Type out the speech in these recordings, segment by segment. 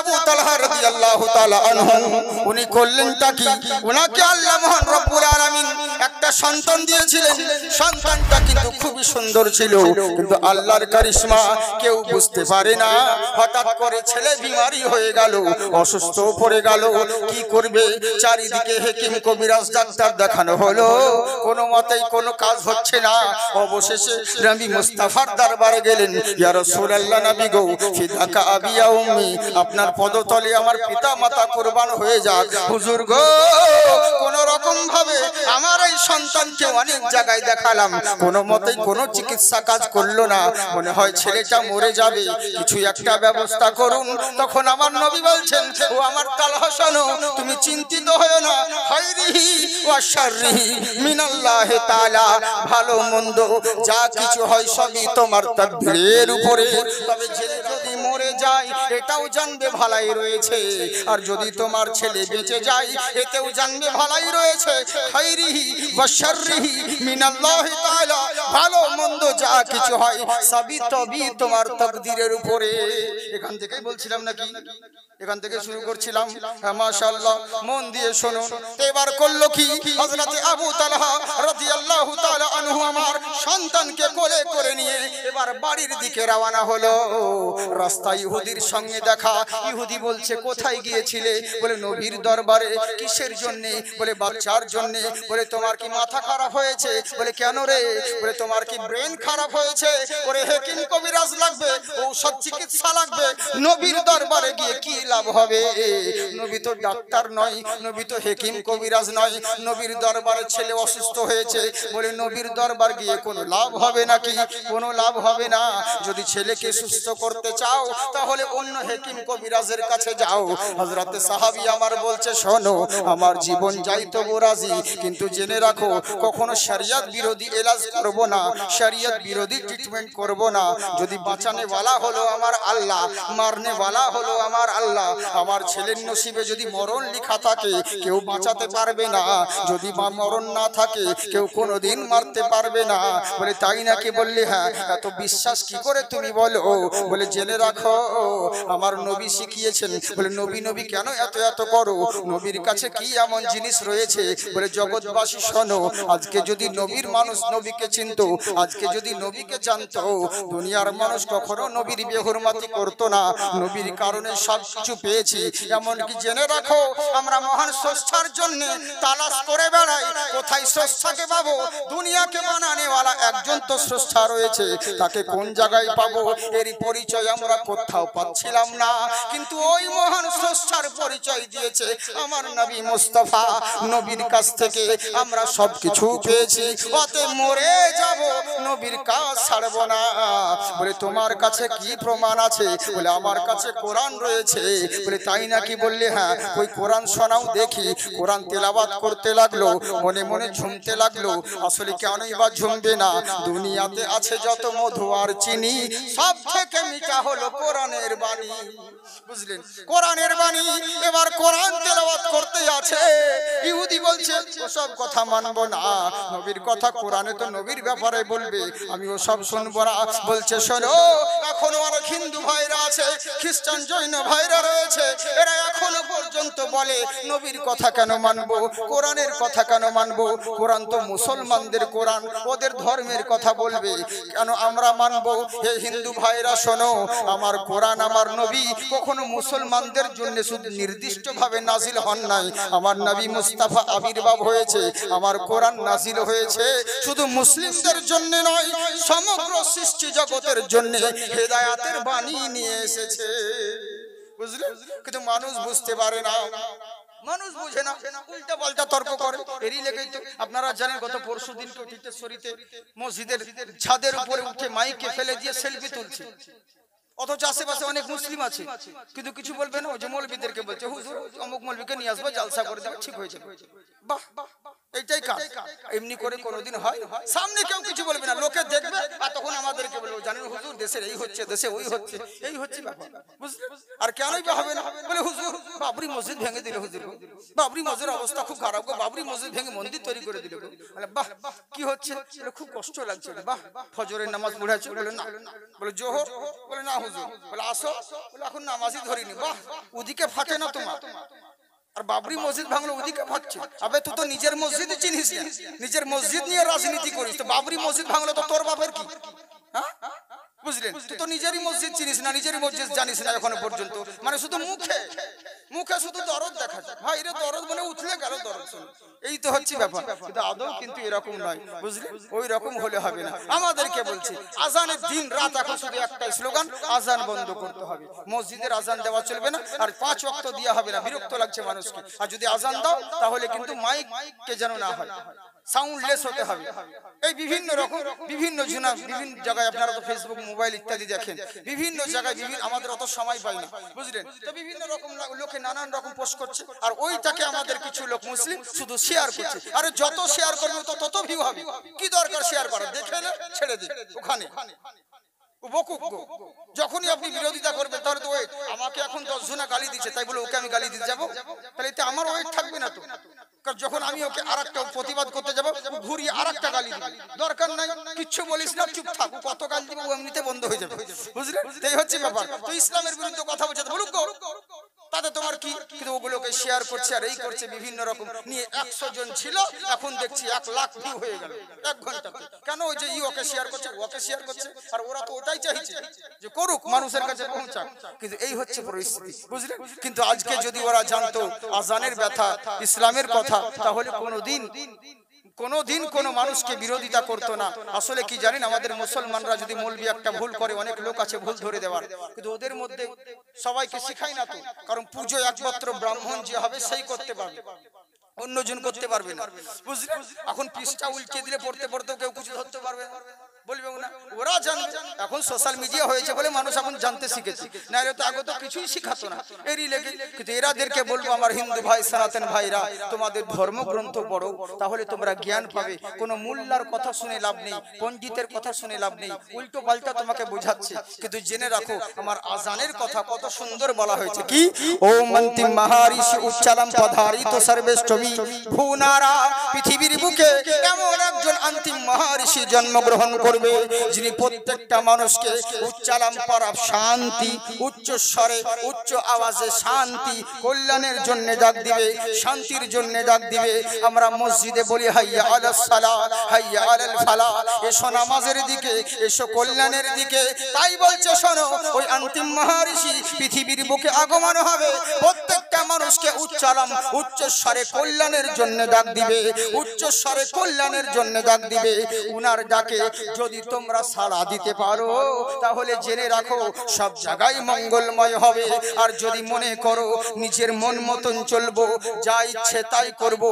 আবু তালহা রাদিয়াল্লাহু তাআলা আনহু উনি করলেনটা কি, উনাকে আল্লাহ মহান রব্বুল আলামিন একটা সন্তান দিয়েছিলেন। সন্তানটা কিন্তু খুবই সুন্দর ছিল, কিন্তু আল্লাহর কারিশমা কেউ বুঝতে পারে না। হঠাৎ করে ছেলে বিমারি হয়ে গেল, অসুস্থ পড়ে গেল। কি করবে, চারিদিকে হেকিম কবিরাজ ডাক্তার দেখানো হলো, কোনো মতেই কোনো কাজ হচ্ছে না। অবশেষে নবী মুস্তাফার দরবারে গেলেন। ইয়া রাসূলুল্লাহ, নবী গো, ফিদাকা আবি ওয়া উম্মি, আপনার পদতলে আমার পিতা মাতা কুরবান হয়ে যাক। হুজুর গো, কোন রকম ভাবে আমার এই সন্তানকে অনেক জায়গায় দেখালাম, কোনো মতেই কোনো চিকিৎসা কাজ করলো না। মনে হয় ছেলেটা মরে যাবে, কিছু একটা ব্যবস্থা করুন। তখন আমার নবী বলছেন, ও আমার তালহা শোনো, তুমি চিন্তিত হয়ো না। খায়রিহি ওয়া শাররিহি মিনাল্লাহি তাআলা, ভালো মন্দ যা কিছু হয় সবই তোমার তাকদীরের উপরে। তবে ছেলে যদি মরে যায় এটাও জানবে ভালাই রয়েছে, আর যদি তোমার ছেলে বেঁচে যায় এতেও জানবে ভালাই রয়েছে। খায়রিহি ওয়া শাররিহি মিনাল্লাহি তাআলা, ভালো মন্দ যা কিছু হয় সবই তবে তোমার তাকদীরের উপরে। এখান থেকেই বলছিলাম নাকি, এখান থেকে শুরু করছিলাম। হ্যাঁ, মাশাআল্লাহ, মন দিয়ে শুনুন। এবার করলো কি, হযরত আবু তালহা রাদিয়াল্লাহু তাআলা আনহু আমার সন্তানকে কোলে করে নিয়ে এবার বাড়ির দিকে রওনা হলো। রাস্তায় ইহুদির সঙ্গে দেখা। ইহুদি বলছে, কোথায় গিয়েছিলে? বলে, নবীর দরবারে। কিসের জন্য? বলে, বাচ্চার জন্য। বলে, তোমার কি মাথা খারাপ হয়েছে? বলে, কেন রে? বলে, তোমার কি ব্রেন খারাপ হয়েছে? বলে, হেকিম কবিরাজ লাগবে, ঔষধ চিকিৎসা লাগবে। নবীর দরবারে গিয়ে কি লাভ হবে? নবী তো ডাক্তার নয়, নবী তো হেকিম কবিরাজ নয়। নবীর দরবারে ছেলে অসুস্থ হয়েছে, বলে নবীর দরবার গিয়ে কোনো লাভ হবে নাকি? কোনো লাভ হবে না। যদি ছেলেকে সুস্থ করতে চাও তাহলে অন্য হেকিম কবিরাজের কাছে যাও। হযরত সাহাবী আমার বলছে, শোনো, আমার জীবন যাই তবু রাজি, কিন্তু জেনে রাখো কখনো শরিয়ত বিরোধী এলাজ করব না, শরিয়ত বিরোধী ট্রিটমেন্ট করব না। যদি বাঁচানে ওয়ালা হলো আমার আল্লাহ, মারনে ওয়ালা হলো আমার আল্লাহ। আমার ছেলের নসিবে যদি মরণ লেখা থাকে কেউ বাঁচাতে পারবে না, যদি মরণ না থাকে কেউ কোনোদিন মারতে পারবে না। বলে, তাই নাকি? বললে, হ্যাঁ। এত বিশ্বাস কি করে তুমি বলো? বলে, জেনে রাখো আমার নবী শিখিয়েছেন। বলে, নবী নবী কেন এত এত করো? নবীর কাছে কি এমন জিনিস রয়েছে? বলে, জগৎবাসী শোনো, আজকে যদি নবীর মানুষ নবীকে চিনতো, আজকে যদি নবীকে জানতো, দুনিয়ার মানুষ কখনো নবীর বেহুরমাতি করতো না। নবীর কারণে সব কিছু পেয়েছি। এমনকি জেনে রাখো, আমরা মহান স্রষ্টার জন্য তালাশ করে বেড়াই, কোথায় স্রষ্টাকে পাবো? দুনিয়াকে বানানেওয়ালা একজন তো স্রষ্টা রয়েছে, তাকে কোন জায়গায় পাবো? এরই পরিচয় আমরা কোথাও পাচ্ছিলাম না, কিন্তু ওই মহান স্রষ্টার পরিচয় দিয়েছে আমার নবী মুস্তাফা। নবীর কাছ থেকে আমরা সব কিছু পেয়েছি, অতএব মরে যাব, নবীর কাজ ছাড়ব না। বলে, তোমার কাছে কি প্রমাণ আছে? বলে, আমার কাছে কোরআন রয়েছে। বলে, তাই নাকি? বললে, হ্যাঁ। ওই কোরআন শোনাও দেখি। কোরআন তেলাওয়াত করতে লাগলো, মনে মনে ঝুমতে লাগলো। আসলে কেনই বা ঝুমবে না? দুনিয়াতে আছে যত মধু আর চিনি, সব থেকে মিঠা হলো কোরআনের বাণী। বুঝলেন? কোরআনের বাণী। এবার কোরআন তেলাওয়াত করতে আছে। ইহুদি বলছে, ওসব কথা মানবো না, নবীর কথা কোরআনে তো নবীর ব্যাপারে বলবে, আমি ওসব শুনবো না। বলছে, শোনো, এখনো অনেক হিন্দু ভাইরা আছে, খ্রিস্টান জৈন ভাইরা রয়েছে, এরা এখনো পর্যন্ত বলে নবীর কথা কেন মানবো, কোরআনের কথা কেন মানবো? কোরআন তো মুসলমানদের কোরআন, ওদের ধর্মের কথা বলবে, কেন আমরা মানবো? হে হিন্দু ভাইরা শোনো, আমার কোরআন, আমার নবী কখনো মুসলমানদের জন্য শুধু নির্দিষ্ট ভাবে নাজিল হন নাই। আমার নবী মুস্তাফা আবির্ভাব হয়েছে, আমার কোরআন নাজিল হয়েছে শুধু মুসলিমদের জন্য নয়, সমগ্র সৃষ্টি জগতের জন্য হেদায়েতের বাণী নিয়ে এসেছে। বুঝলেন? কিন্তু মানুষ বুঝতে পারে না, মানুষ বুঝে না, উল্টা পাল্টা তর্ক করে। এরই লেগেই তো আপনারা জানেন, গত পরশু দিন তীর্থেশ্বরীতে মসজিদের ছাদের উপরে উঠে মাইকে ফেলে দিয়ে সেলফি তুলছে, অথচ আশেপাশে অনেক মুসলিম আছে, কিন্তু কিছু বলবে না। ওই যে মৌলবীদেরকে বলছে, হুজুর অমুক মৌলবীকে নিয়ে আসবো, জালসা করে দাও, ঠিক হয়ে যাবে। বাহ, এইটাই কাজ। এমনি করে কোনোদিন হয়? সামনে কেউ কিছু বলবে না, লোকে দেখবে, আর তখন আমাদেরকে বলবো, জানেন হুজুর দেশের এই হচ্ছে, দেশে ওই হচ্ছে, এই হচ্ছে ব্যাপার। বুঝলেন? আর কেনই বা হবে না? বলে, হুজুর বাবরি মসজিদ ভেঙে দিল, হুজুর বাবরি মসজিদের অবস্থা খুব খারাপ গো, বাবরি মসজিদ ভেঙে মন্দির তৈরি করে দিল। বলে বাহ কি হচ্ছে? বলে খুব কষ্ট লাগছে। বাহ ফজরের নামাজ পড়েছো? বলে না। বলে জোহর? বলে না হুজুর। বলে আসো? বলে এখন নামাজই ধরিনি। বাহ ওদিকে ফাটে না তোমার, আর বাবরি মসজিদ ভাঙলো ওদিকে ফাটছে। আবে তুই তো নিজের মসজিদই চিনিস না, নিজের মসজিদ নিয়ে রাজনীতি করিস, তো বাবরি মসজিদ ভাঙলো তো তোর বাপের কি? হ্যাঁ বুঝলেন? তুই তো নিজেরই মসজিদ চিনিস না, নিজেরই মসজিদ জানিস না এখনো পর্যন্ত, মানে শুধু মুখে মুখে শুধু দরদ দেখা যায়। ভাই রে দরদ মানে উঠলে গেল দরদ শুনে, এই তো হচ্ছে ব্যাপার। কিন্তু আদৌ কিন্তু এরকম নয়, বুঝলেন? ওই রকম হলে হবে না। আমাদেরকে বলছে আজানের দিন রাত এখন শুধু একটাই স্লোগান, আজান বন্ধ করতে হবে। মসজিদের আজান দেওয়া চলবে না, আর 5 ওয়াক্ত দেওয়া হবে না, বিরক্ত লাগছে মানুষকে। আর যদি আজান দাও তাহলে কিন্তু মাইক কে যেন না হয়, সাউন্ডলেস হতে হবে। এই বিভিন্ন রকম বিভিন্ন জায়গায় আপনারা তো ফেসবুক মোবাইল ইত্যাদি দেখেন, বিভিন্ন জায়গায় বিভিন্ন, আমাদের অত সময় পাই না, বুঝলেন? তো বিভিন্ন রকম লোকে নানান রকম পোস্ট করছে, আর ওইটাকে আমাদের কিছু লোক মুসলিম শুধু শেয়ার করছে। আরে যত শেয়ার করবে তত ভিউ হবে, কি দরকার শেয়ার করা? দেখে ছেড়ে দিন ওখানে। যখনই আপনি বিরোধিতা করবেন তাহলে তো ওই আমাকে এখন 10 জনা গালি দিচ্ছে তাই বলে ওকে আমি গালি দিতে যাবো? তাহলে এতে আমার ওয়েট থাকবে না তো। কারণ যখন আমি ওকে আরেকটা প্রতিবাদ করতে যাবো, ঘুরিয়ে আরেকটা গালি দিবে, দরকার নাই, কিচ্ছু বলিস না, চুপ থাক। কত গালি দিবে ও এমনিতে বন্ধ হয়ে যাবে, বুঝলেন? এই হচ্ছে ব্যাপার। তো ইসলামের বিরুদ্ধে কথা বলছে বলুক গো, তাতে তোমার কি? কিন্তু ওগুলোকে শেয়ার করছে আর এই করছে বিভিন্ন রকম নিয়ে। 100 জন ছিল, এখন দেখছি 1 লাখ ভিউ হয়ে গেল 1 ঘন্টাতে। কেন? ওই যে ওকে শেয়ার করছে, ওকে শেয়ার করছে, আর ওরা তো ওটাই চাইছে যে করুক, মানুষের কাছে পৌঁছাক। কিন্তু এই হচ্ছে পরিস্থিতি, বুঝলেন? কিন্তু আজকে যদি ওরা জানতো আজানের ব্যথা, ইসলামের কথা, তাহলে কোনোদিন কোনো মানুষকে বিরোধিতা করতো না। আসলে কি জানেন, আমাদের মুসলমানরা যদি মৌলবি একটা ভুল করে, অনেক লোক আছে ভুল ধরে দেওয়ার, কিন্তু ওদের মধ্যে সবাইকে শিখায় না তো। কারণ পুজো একমাত্র ব্রাহ্মণ যে হবে সেই করতে পারবে, অন্যজন করতে পারবে না, বুঝলেন? এখন পৃষ্ঠা উল্টে দিলে পড়তে পড়তে কেউ কিছু ধরতে পারবে না, বলবে না, ওরা জানবে। এখন সোশ্যাল মিডিয়া হয়েছে বলে মানুষ এখন জানতে শিখেছে, না এরা তো আগে তো কিছুই শিখাতো না, এরই লেগে। কিন্তু এরাদেরকে বলবো, আমার হিন্দু ভাই সনাতন ভাইরা, তোমাদের ধর্মগ্রন্থ পড়ো, তাহলে তোমরা জ্ঞান পাবে। কোনো মোল্লার কথা শুনে লাভ নেই, পণ্ডিতের কথা শুনে লাভ নেই, উল্টো পাল্টা তোমাকে বোঝাচ্ছে। কিন্তু জেনে রাখো, আমার আজানের কথা কত সুন্দর বলা হয়েছে। কি? ওম অন্তিম মহারিষি উচ্চারণ পধারিত সর্বেষ্টমী ভূনারা, পৃথিবীর বুকে এমন একজন অন্তিম মহারিষি জন্মগ্রহণ করবে যিনি প্রত্যেকটা মানুষকে উচ্চারণ পর শান্তি, উচ্চ স্বরে উচ্চ আওয়াজে শান্তি, কল্যাণের জন্য ডাক দিবে, শান্তির জন্য ডাক দিবে। আমরা মসজিদে বলি হাইয়া আলাস সালাহ, হাইয়া আলাল ফালাহ, এসো নামাজের দিকে, এসো কল্যাণের দিকে। তাই বলছে শোনো, ওই অন্তিম মহারিষি পৃথিবীর বুকে আগমন হবে, প্রত্যেকটা মানুষকে উচ্চারণ উচ্চ স্বরে কল্যাণের জন্য ডাক দিবে, উচ্চ স্বরে কল্যাণের জন্য ডাক দিবে। উনার ডাকে যদি তোমরা সাড়া দিতে পারো, তাহলে জেনে রাখো সব জায়গায় মঙ্গলময় হবে। আর যদি মনে করো নিজের মন মতন চলবো, যা ইচ্ছে তাই করব,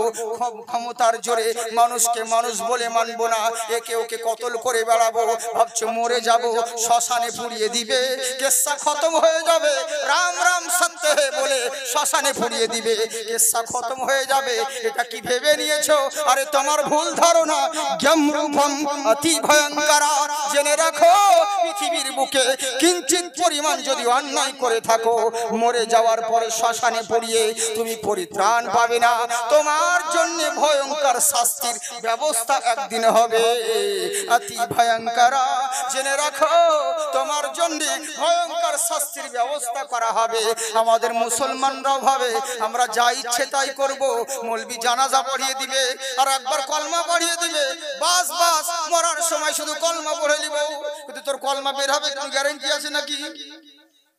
ক্ষমতার জোরে মানুষকে মানুষ বলে মানবো না, একে ওকে কতল করে বেড়াবো, ভাবছো মরে যাব, শ্মশানে পুড়িয়ে দিবে, কেসা খতম হয়ে যাবে, রাম রাম সত্য হে বলে শ্মশানে পুড়িয়ে দিবে, কেসা খতম হয়ে যাবে, এটা কি ভেবে নিয়েছো? আরে তোমার ভুল ধারণা। জ্ঞামরূপম অতি ভয়ঙ্কর। জেনে রাখো, পৃথিবীর বুকে কিঞ্চিত পরিমাণ যদি অন্যায় করে থাকো, মরে যাওয়ার পরে শ্মশানে পড়িয়ে তুমি পরিত্রাণ পাবে না, তোমার জন্য ভয়ঙ্কর শাস্তির ব্যবস্থা একদিন হবে, অতি ভয়ঙ্কর। জেনে রাখো, তোমার জন্য ভয়ঙ্কর শাস্তির ব্যবস্থা করা হবে। আমাদের মুসলমানরাও ভাবে আমরা যা ইচ্ছে তাই করব, মৌলবি জানাজা পড়িয়ে দিবে আর একবার কলমা পড়িয়ে দিবে, বাস বাস মরার সময় শুধু কলমা পড়ে নিব। কিন্তু তোর কলমা বের হবে কোনো গ্যারান্টি আছে নাকি?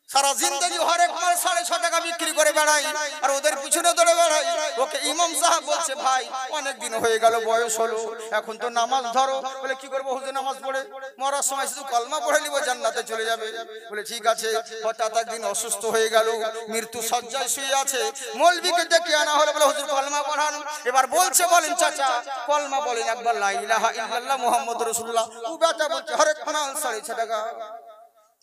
সারা জিন্দগি হরেক মাল 6.5 টাকা বিক্রি করে বেড়াই, আর ওদের পিছনে দৌড়ে বেড়াই। ওকে ইমাম সাহেব বলছে, ভাই অনেক দিন হয়ে গেল, বয়স হলো, এখন তো নামাজ ধরো। বলে কি করবো হুজুর? নামাজ পড়ে মরার সময় শুধু কলমা পড়ে নিব, জান্নাতে চলে যাবে। বলে ঠিক আছে। হঠাৎ একদিন অসুস্থ হয়ে গেল, মৃত্যু সজ্জায় শুয়ে আছে, মৌলবিকে ডেকে আনা হলো, বলে হুজুর কলমা পড়ান। এবার বলছে, বলেন চাচা কলমা বলেন একবার, লা ইলাহা ইল্লাল্লাহ মুহাম্মাদুর রাসূলুল্লাহ। ও বেটা বলছে হরেক মাল 6.5 টাকা,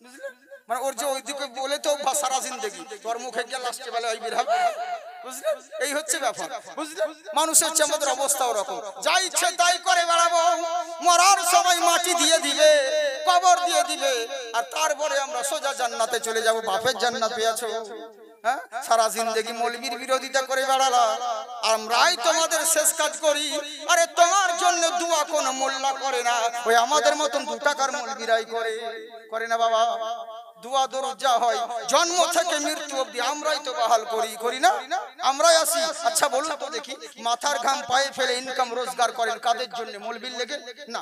বুঝলেন? মানে ওর যে ওইদিকে বলে তো সারা জিন্দগি, তোর মুখে গিয়ে লাস্টে বেলা ওই বের হবে, বুঝলেন? এই হচ্ছে ব্যাপার, বুঝলেন? মানুষের চেয়ে আমাদের অবস্থা ওরকম, যা ইচ্ছে তাই করে বেড়াবো, মরার সময় মাটি দিয়ে দিবে, কবর দিয়ে দিবে, আর তারপরে আমরা সোজা জান্নাতে চলে যাব। বাপের জান্নাত পেয়েছো? হ্যাঁ, সারা জিন্দেগি মৌলবীর বিরোধিতা করে বেড়ালা, আমরাই তোমাদের শেষ কাজ করি। আরে তোমার জন্য দোয়া কোন মোল্লা করে না, ওই আমাদের মতন 2 টাকার মৌলবীরাই করে না বাবা। দোয়া দরুদ যা হয় জন্ম থেকে মৃত্যু অবধি আমরাই তো বহাল করি না, আমরাই আসি। আচ্ছা বলুন তো দেখি, মাথার ঘাম পায়ে ফেলে ইনকাম রোজগার করেন কাদের জন্য? মৌলবীর লেগে না,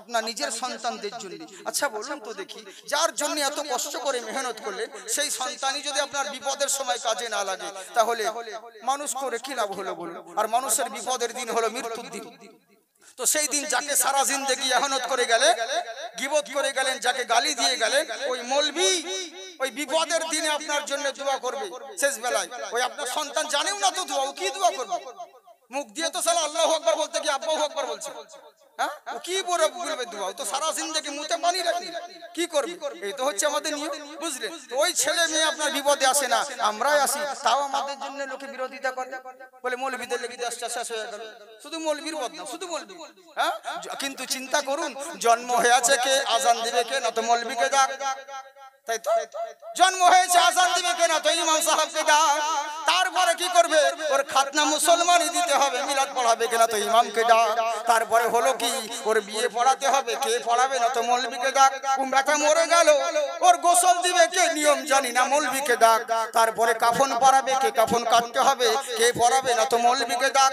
আপনার নিজের সন্তানদের জন্য। আচ্ছা বলুন তো দেখি, যার জন্য এত কষ্ট করে মেহনত করলেন, সেই সন্তানই যদি আপনার বিপদের সময় কাজে না লাগে, তাহলে মানুষ করে কি লাভ হলো বলুন? আর মানুষের বিপদের দিন হলো মৃত্যুর দিন। তো সেই দিন যাকে সারা জিন্দেগি ইহানত করে গেলে, গীবত করে গেলেন, যাকে গালি দিয়ে গেলেন, ওই মৌলবী ওই বিপদের দিনে আপনার জন্য দোয়া করবে শেষ বেলায়। ওই আপনার সন্তান জানেও না তো দোয়া, ও কি দোয়া করবে? মুখ দিয়ে তো সালা আল্লাহু আকবার বলতে কি আব্বাহু আকবার বলছে, হ্যাঁ? ও কি বলবে দোয়া? ও তো সারা জিন্দেগি মুতে পানি রাখি, কি করবে? এই তো হচ্ছে আমাদের নিয়ম, বুঝলে? তো ওই ছেলে মেয়ে আপনার বিপদে আসে না, আমরাই আসি, তাও আমাদের জন্য লোকে বিরোধিতা করে, বলে মৌলবীদের লেগে দেশটা শেষ হয়ে গেল, শুধু মৌলবীর বদনাম, শুধু মৌলবী। হ্যাঁ, কিন্তু চিন্তা করুন, জন্ম হয়েছে কে, আজান দিবে কে? না তো মৌলবীকে ডাক, তাই তো? জন্ম হয়েছে, আজান দিবে কে? না তো ইমাম সাহেবকে ডাক। তারপরে কি করবে? ওর খাতনা মুসলমানই দিতে হবে, মিলাদ পড়াবে কে? না তো ইমামকে ডাক। তারপরে হলো কি, ওর বিয়ে পড়াতে হবে, কে পড়াবে? না তো মৌলবীকে ডাক। উমরাটা মরে গেল, ওর গোসল দিবে কে? নিয়ম জানি না, মৌলবীকে ডাক। তারপরে কাফন পরাবে কে? কাফন কাটতে হবে, কে পরাবে? না তো মৌলবীকে ডাক।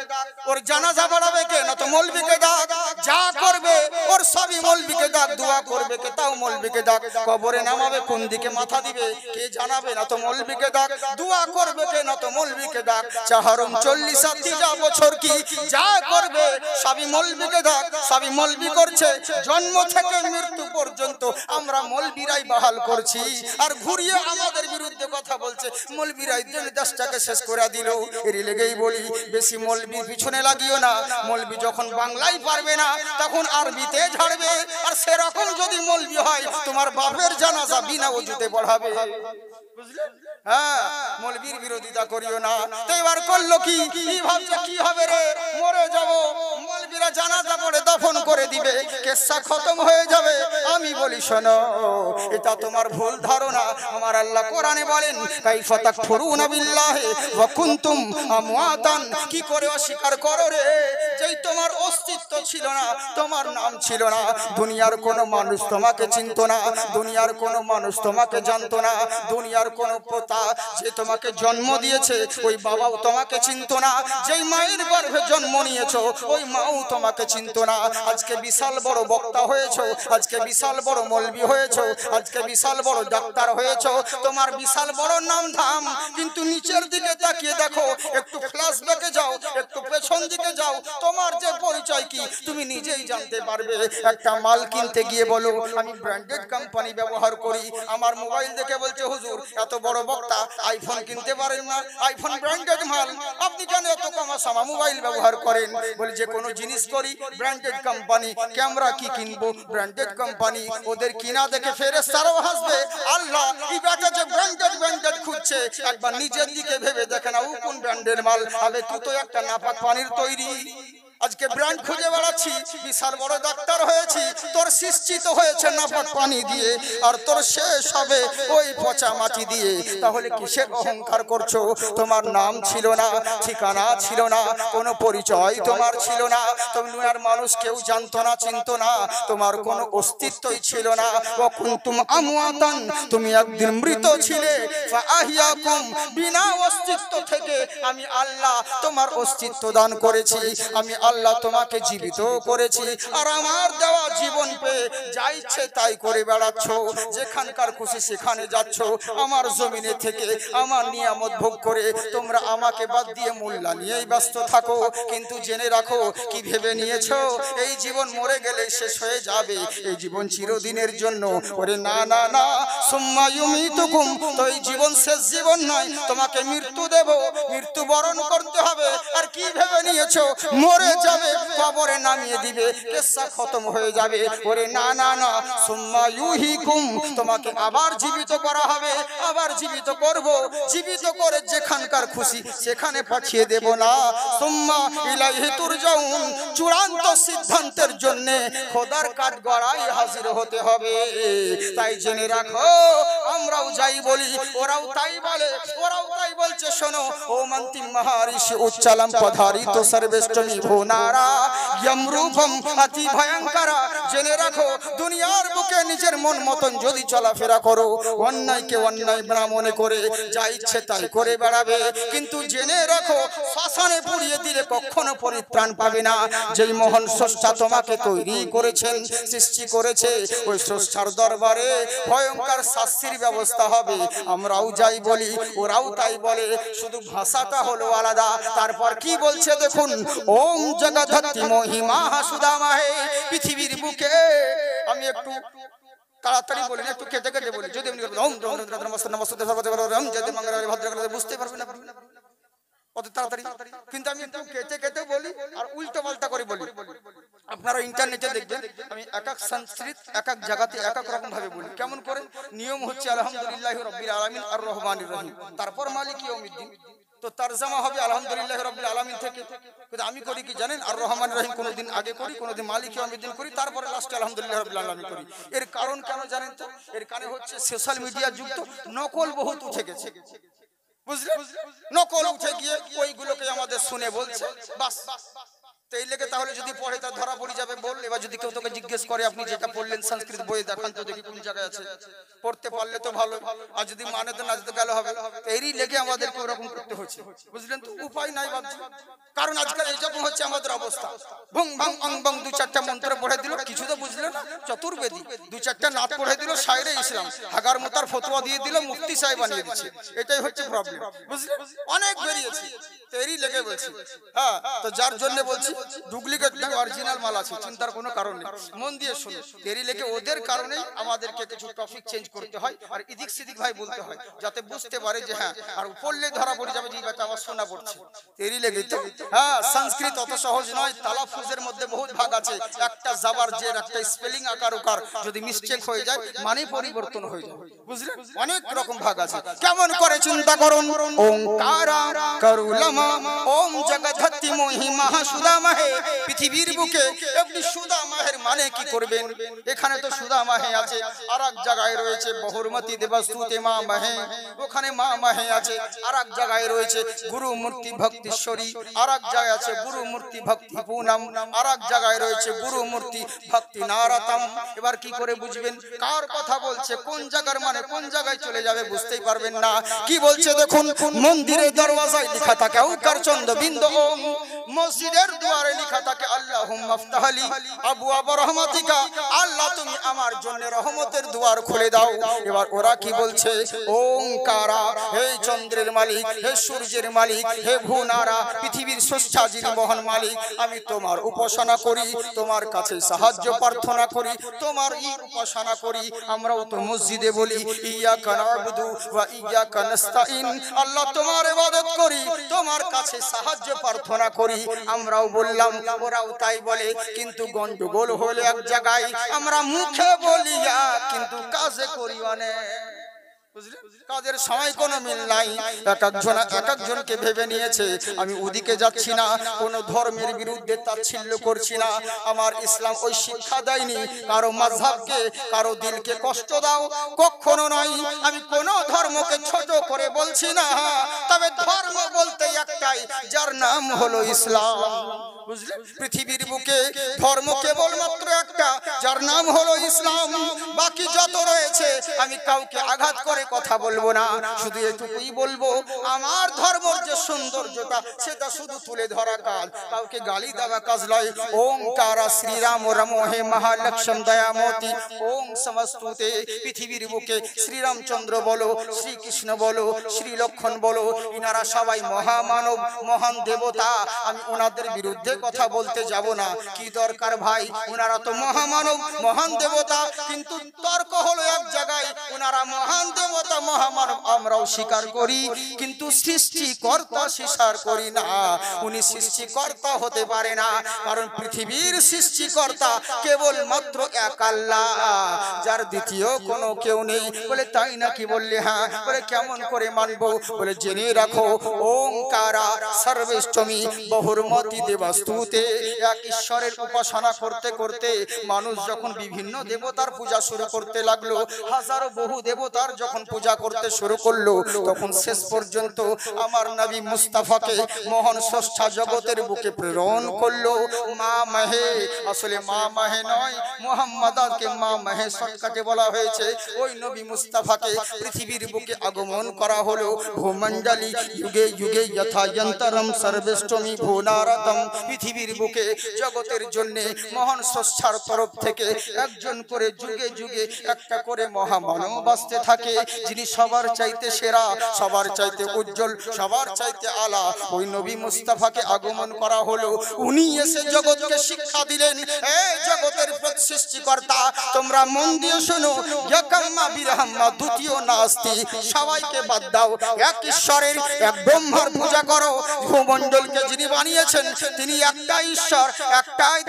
ওর জানাজা পড়াবে কে? না তো মৌলবীকে ডাক। যা করবে ওর সবই মৌলবীকে ডাক। দোয়া করবে কে? তাও মৌলবীকে ডাক। কবরে নামাবে কোন দিকে মাথা দিবে, কে জানাবে? না তো মৌলবীকে ডাক। দোয়া করবে কে? না তো মৌলবীকে ডাক। চাহারুম 40 বছর কি যা করবে সবই মৌলবীকে ডাক, সবই মৌলবী করছে। জন্ম থেকে মৃত্যু পর্যন্ত আমরা মৌলবীরাই বহাল করছি, আর ঘুরিয়ে আমাদের বিরুদ্ধে কথা বলছে। মৌলবীরাই দেশটাকে শেষ করে দিল। এর লেগেই বলি, বেশি মৌলবী পিছনে লাগিও না। মৌলবী যখন বাংলায় পারবে না, তখন আরবিতে ঝাড়বে। আর সেরকম যদি মৌলবী হয়, তোমার বাপের জানাজা বিনা ওযুতে পড়াবে, বুঝলেন? হ্যাঁ, মৌলবীর বিরোধিতা করিও না। তো এবার করলো কি, ভাবছে কি হবে রে, মরে যাব, মৌলবীরা জানাজা পড়ে দফন করে দিবে, কেসা খতম হয়ে যাবে। আমি বলি শোনো, এটা তোমার ভুল ধারণা। আমার আল্লাহ কোরআনে বলেন, কাইফা তাকফুরুনা বিল্লাহি ওয়া কুনতুম আমওয়াতান, কি করে অস্বীকার করো রে, যেই তোমার অস্তিত্ব ছিল না, তোমার নাম ছিল না, দুনিয়ার কোনো মানুষ তোমাকে চিনতো না, দুনিয়ার কোনো মানুষ তোমাকে জানতো না, দুনিয়ার কোনো পোতা যে তোমাকে জন্ম দিয়েছে ওই বাবাও তোমাকে চিনতো না, যেই মায়ের গর্ভে জন্ম নিয়েছো ওই মাও তোমাকে চিনতো না। আজকে বিশাল বড় বক্তা হয়েছো, আজকে বিশাল বড় মৌলবী হয়েছো, আজকে বিশাল বড় ডাক্তার হয়েছো, তোমার বিশাল বড় নাম ধাম, কিন্তু নিচের দিকে তাকিয়ে দেখো, একটু ফ্ল্যাশব্যাকে যাও, একটু পেছন দিকে যাও, তোমার যে পরিচয় কি তুমি নিজেই জানতে পারবে। একটা মাল কিনতে গিয়ে বলো আমি ব্র্যান্ডেড কোম্পানি ব্যবহার করি, আমার মোবাইল দেখে বলছে হুজুর এত বড় বক্তা আইফোন কিনতে পারেন না, আইফোন ব্র্যান্ডেড মাল, আপনি কেন এত কমাসামা মোবাইল ব্যবহার করেন? বলে যে কোনো জিনিস করি ব্র্যান্ডেড কোম্পানি, ক্যামেরা কি কিনবো ব্র্যান্ডেড কোম্পানি, ওদের কিনা দেখে ফেরেশতারাও হাসবে। আল্লাহ এই ব্যাটা যে ব্র্যান্ডেড খুঁজছে, একবার নিজের দিকে ভেবে দেখে না ও কোন ব্র্যান্ডের মাল। আবে তুই তো একটা নাপাক পানির তৈরি, আজকে ব্র্যান্ড খুঁজে বেড়াচ্ছি, বিশাল বড় ডাক্তার হয়েছি, তোর সৃষ্টিত হয়েছে নাপাক পানি দিয়ে, আর তোর শেষ হবে ওই পচা মাটি দিয়ে। তাহলে কিসের অহংকার করছো? তোমার নাম ছিল না, ঠিকানা ছিল না, কোনো পরিচয় তোমার ছিল না, দুনিয়ার মানুষ কেউ জানতো না, চিনতো না, তোমার কোনো অস্তিত্বই ছিল না। ওয়া কুনতুম আমওয়াতান, তুমি একদিন মৃত ছিলে, ফাআহিয়াকুম, বিনা অস্তিত্ব থেকে আমি আল্লাহ তোমার অস্তিত্ব দান করেছি, আমি আল্লাহ তোমাকে জীবিত করেছি। আর আমার দেওয়া জীবন পেয়ে যা ইচ্ছে তাই করে বেড়াচ্ছ, যেখানকার খুশি সেখানে যাচ্ছ, আমার জমিনে থেকে আমার নিয়ামত ভোগ করে তোমরা আমাকে বাদ দিয়ে মোল্লা নিয়েই ব্যস্ত থাকো। কিন্তু জেনে রাখো, কি ভেবে নিয়েছো এই জীবন মরে গেলে শেষ হয়ে যাবে, এই জীবন চিরদিনের জন্য? ওরে না না না, সুম্মা ইউমিতুকুম, তো এই জীবন শেষ জীবন নয়, তোমাকে মৃত্যু দেব, মৃত্যু বরণ করতে হবে। আর কি ভেবে নিয়েছো মরে যাবে, কবরে নামিয়ে দিবে, কিসসা খতম হয়ে যাবে? ওরে না না না, সুম্মা ইউহিকুম, তোমাকে আবার জীবিত করা হবে, আবার জীবিত করব, জীবিত করে যেখানকার খুশি সেখানে পাঠিয়ে দেব না। সুম্মা ইলাইহি তুরজাউন, চূড়ান্ত সিদ্ধান্তের জন্য খোদার কাঠগড়ায় হাজির হতে হবে। তাই জেনে রাখো, আমরাও যাই বলি, ওরাও তাই বলে, ওরাও তাই শোনো ও মন্তিম মহারিষি উচ্চালম পধারিত সর্বেষ্টমী ভুনারা ইয়মরূপম অতি ভয়ঙ্করা। জেনে রাখো দুনিয়ার বুকে নিজের মন মতন যদি চলাফেরা করো, অন্যায়কে অন্যায় না মনে করে যা ইচ্ছে তাই করে বেড়াবে, কিন্তু জেনে রাখো শ্মশানে পুড়িয়ে দিলে কখনো পরিত্রাণ পাবে না। যেই মহান স্রষ্টা তোমাকে তৈরি করেছেন, সৃষ্টি করেছে, ওই স্রষ্টার দরবারে ভয়ঙ্কর শাস্তির ব্যবস্থা হবে। আমরাও যাই বলি, ওরাও তাই বলে, শুধু ভাষাটা হলো আলাদা। তারপর কি বলছে দেখুন, ওম জগদ্ধি মহিমা সুদামাহে। পৃথিবীর বুকে আমি একটু তাড়াতাড়ি বলি না, একটু কেটে কেটে বলি। যদি ওম বুঝতে পারবেন না অত তাড়াতাড়ি, কিন্তু আমি একটু কেটে কেটে বলি আর উল্টো পাল্টা করে বলি। আপনারা ইন্টারনেটে দেখবেন আমি এক এক সংস্কৃত এক এক জায়গাতে এক এক রকম ভাবে বলি। কেমন করে? নিয়ম হচ্ছে আলহামদুলিল্লাহি রাব্বিল আলামিন আর রহমানির রহিম, তারপর মালিক ইয়াউমিদ্দিন। তো তারজামা হবে আলহামদুলিল্লাহি রাব্বিল আলামিন থেকে। কিন্তু আমি করি কি জানেন, আর রহমানির রহিম কোনোদিন আগে করি, কোনোদিন মালিক ইয়াউমিদ্দিন করি, তারপরে লাস্টে আলহামদুলিল্লাহি রাব্বিল আলামিন করি। এর কারণ কেন জানেন তো? এর কারণ হচ্ছে সোশ্যাল মিডিয়া যুগ, তো নকল বহুত উঠে গেছে, বুঝলেন? নকল উঠে গিয়ে ওইগুলোকে আমাদের শুনে বলছে, বাস। তো এই লেগে তাহলে যদি পড়ে তা ধরা পড়ে যাবে বল। এবার যদি কেউ তোকে জিজ্ঞেস করে আপনি যেটা পড়লেন সংস্কৃত বইয়ে দেখান তো দেখি কোন জায়গায় আছে, পড়তে পারলে তো ভালো, আর যদি মানে তো নাচতে গেলে হবে। এরই লেগে আমাদেরকে ওরকম করতে হচ্ছে, বুঝলেন তো? উপায় নাই ভাবছি, কারণ আজকাল এইরকম হচ্ছে আমাদের অবস্থা। ভং ভং অং বং দু চারটা মন্ত্র পড়ে দিল, কিছু তো বুঝলেন না, চতুর্বেদী দু চারটা নাত পড়ে দিল, শায়রে ইসলাম হাগার মোতার ফতোয়া দিয়ে দিল, মুফতি সাহেব বানিয়ে দিচ্ছে। এটাই হচ্ছে প্রবলেম, বুঝলেন? অনেক বেরিয়েছে, তো এরই লেগে বলছি। হ্যাঁ, তো যার জন্য বলছি ডুপ্লিকেট না, অরিজিনাল মাল আছে, চিন্তার কোনো কারণ নেই। মন দিয়ে শুনুন, এরই লেগে ওদের কারণেই আমাদেরকে কিছু টপিক চেঞ্জ করতে হয় আর এদিক সেদিক ভাই বলতে হয়, যাতে বুঝতে পারে যে হ্যাঁ, আর পড়লে ধরা পড়ে যাবে যে এটা আমার শোনা পড়ছে। এরই লেগে তো হ্যাঁ, সংস্কৃত অত সহজ নয়, তালাফুজের মধ্যে বহুত ভাগ আছে। একটা জাবার জের, একটা স্পেলিং আকার উকার যদি মিস্টেক হয়ে যায় মানে পরিবর্তন হয়ে যায়, বুঝলেন? অনেক রকম ভাগ আছে। কেমন করে চিন্তা করুন, ওংকারা করুলামা ওম জগদ্ধি মহিমা সুদামাহে। পৃথিবীর বুকে আপনি সুদামাহের মানে কি করবেন? এখানে তো সুদামাহে আছে, আর এক জায়গায় রয়েছে বহুরমতি দেবস্তুতে মা মাহে, ওখানে মা মাহে আছে। আর এক জায়গায় রয়েছে গুরু মূর্তি ভক্তিশ্বরী, আর এক জায়গায় আছে গুরু মূর্তি ভক্তি পুনম, আর এক জায়গায় রয়েছে গুরু মূর্তি ভক্তি নারতম। এবার কি করে বুঝবেন কার কথা বলছে, কোন জায়গার মানে কোন জায়গায় চলে যাবে বুঝতেই পারবেন না। কি বলছে দেখুন, মন্দিরের দরওয়াজায় লেখা থাকে ঔকার চন্দ্র বিন্দু ওম, মসজিদের দুয়ারে লেখা থাকে আল্লাহুম্মা ফতাহলি আবওয়াব রহমাতিকা, আল্লাহ তুমি আমার জন্য রহমতের দুয়ার খুলে দাও। এবার ওরা কি বলছে, ওংকারা, হে চন্দ্রের মালিক, হে সূর্যের মালিক, হে ভুনারা, পৃথিবীর স্রষ্টা যিনি মহান মালিক, আমি তোমার উপাসনা করি, তোমার কাছে সাহায্য প্রার্থনা করি, তোমার উপাসনা করি। আমরাও তো মসজিদে বলি ইয়াকা না'বুদু ওয়া ইয়াকা নাস্তাইন, আল্লাহ তোমার ইবাদত করি, তোমার কাছে সাহায্য প্রার্থনা করি। আমরাও বললাম, ওরাও তাই বলে, কিন্তু গন্ডগোল হলে এক জায়গায়, আমরা মুখে বলিয়া কিন্তু কাজে করি অনেক, বুঝলেন? কাজের সময় কোনো মিল নাই। এক একজনকে ভেবে নিয়েছে আমি ওদিকে যাচ্ছি না, কোনো ধর্মের বিরুদ্ধে তাচ্ছিল্য করছি না, আমার ইসলাম ওই শিক্ষা দেয়নি কারো মাযহাবকে, কারো দিলকে কষ্ট দাও, কখনো নয়। আমি কোনো ধর্মকে ছোট করে বলছি না, তবে ধর্ম বলতে একটাই, যার নাম হলো ইসলাম, বুঝলেন? পৃথিবীর বুকে ধর্ম কেবলমাত্র একটা, যার নাম হলো ইসলাম। বাকি যত রয়েছে আমি কাউকে আঘাত করে কথা বলবো না, শুধু এটুকুই বলবো আমার ধর্মের যে সৌন্দর্যটা সেটা শুধু তুলে ধরা কাজ, কাউকে গালি দেওয়া কাজ নয়। ওংকারা শ্রীরাম রমোহে মহালক্ষ্মী দয়ামতি ওং সমস্তুতে। পৃথিবীর বুকে শ্রীরামচন্দ্র বলো, শ্রীকৃষ্ণ বলো, শ্রীলক্ষণ বলো, ইনারা সবাই মহামানব, মহান দেবতা। আমি ওনাদের বিরুদ্ধে কথা বলতে যাব না, কি দরকার ভাই? ওনারা তো মহামানব, মহান দেবতা, কিন্তু তর্ক হলো এক জায়গায়। ওনারা মহান দেবতা, মহামানব, আমরাও স্বীকার করি, কিন্তু সৃষ্টিকর্তা স্বীকার করি না। উনি সৃষ্টিকর্তা হতে পারে না, কারণ পৃথিবীর সৃষ্টিকর্তা কেবলমাত্র এক আল্লাহ, যার দ্বিতীয় কোনো কেউ নেই। বলে তাই নাকি? বললে হ্যাঁ। বলে কেমন করে মানবো? বলে জেনে রাখো ওংকারা, সর্বেষ্টমী বহুর্মতি দেবাস্তুতে। এক ঈশ্বরের উপাসনা করতে করতে মানুষ যখন বিভিন্ন দেবতার পূজা শুরু করতে লাগলো, হাজারো বহু দেবতার যখন পূজা করতে শুরু করলো, তখন শেষ পর্যন্ত আমার নবী মুস্তাফাকে মহান স্রষ্টা জগতের বুকে প্রেরণ করলো। মা মাহে, আসলে মা মাহে নয়, মুহাম্মাদাকে মা মাহে শর্টকাটে বলা হয়েছে। ওই নবী মুস্তাফাকে পৃথিবীর বুকে আগমন করা হলো। ভূমণ্ডলী যুগে যুগে যথা যন্তরম সর্বেষ্টমী ভূনারতম। পৃথিবীর বুকে জগতের জন্য মহান স্রষ্টার তরফ থেকে একজন করে যুগে যুগে একটা করে মহামানব বাঁচতে থাকে, যিনি সবার চাইতে সেরা, সবার চাইতে উজ্জ্বল, সবার চাইতে আলা। ওই নবী মুস্তাফাকে আগমন করা হলো। উনি এসে জগৎকে শিক্ষা দিলেন, এই জগতের সৃষ্টিকর্তা তোমরা মন দিয়ে শোনো, ইয়াকাম্মা বিরহাম্মা দ্বিতীয় নাস্তি, সবাইকে বাদ দাও, এক ঈশ্বরের এক ব্রহ্মার পূজা করো। ভূমণ্ডলকে যিনি বানিয়েছেন তিনি একটাই ঈশ্বর, একটাই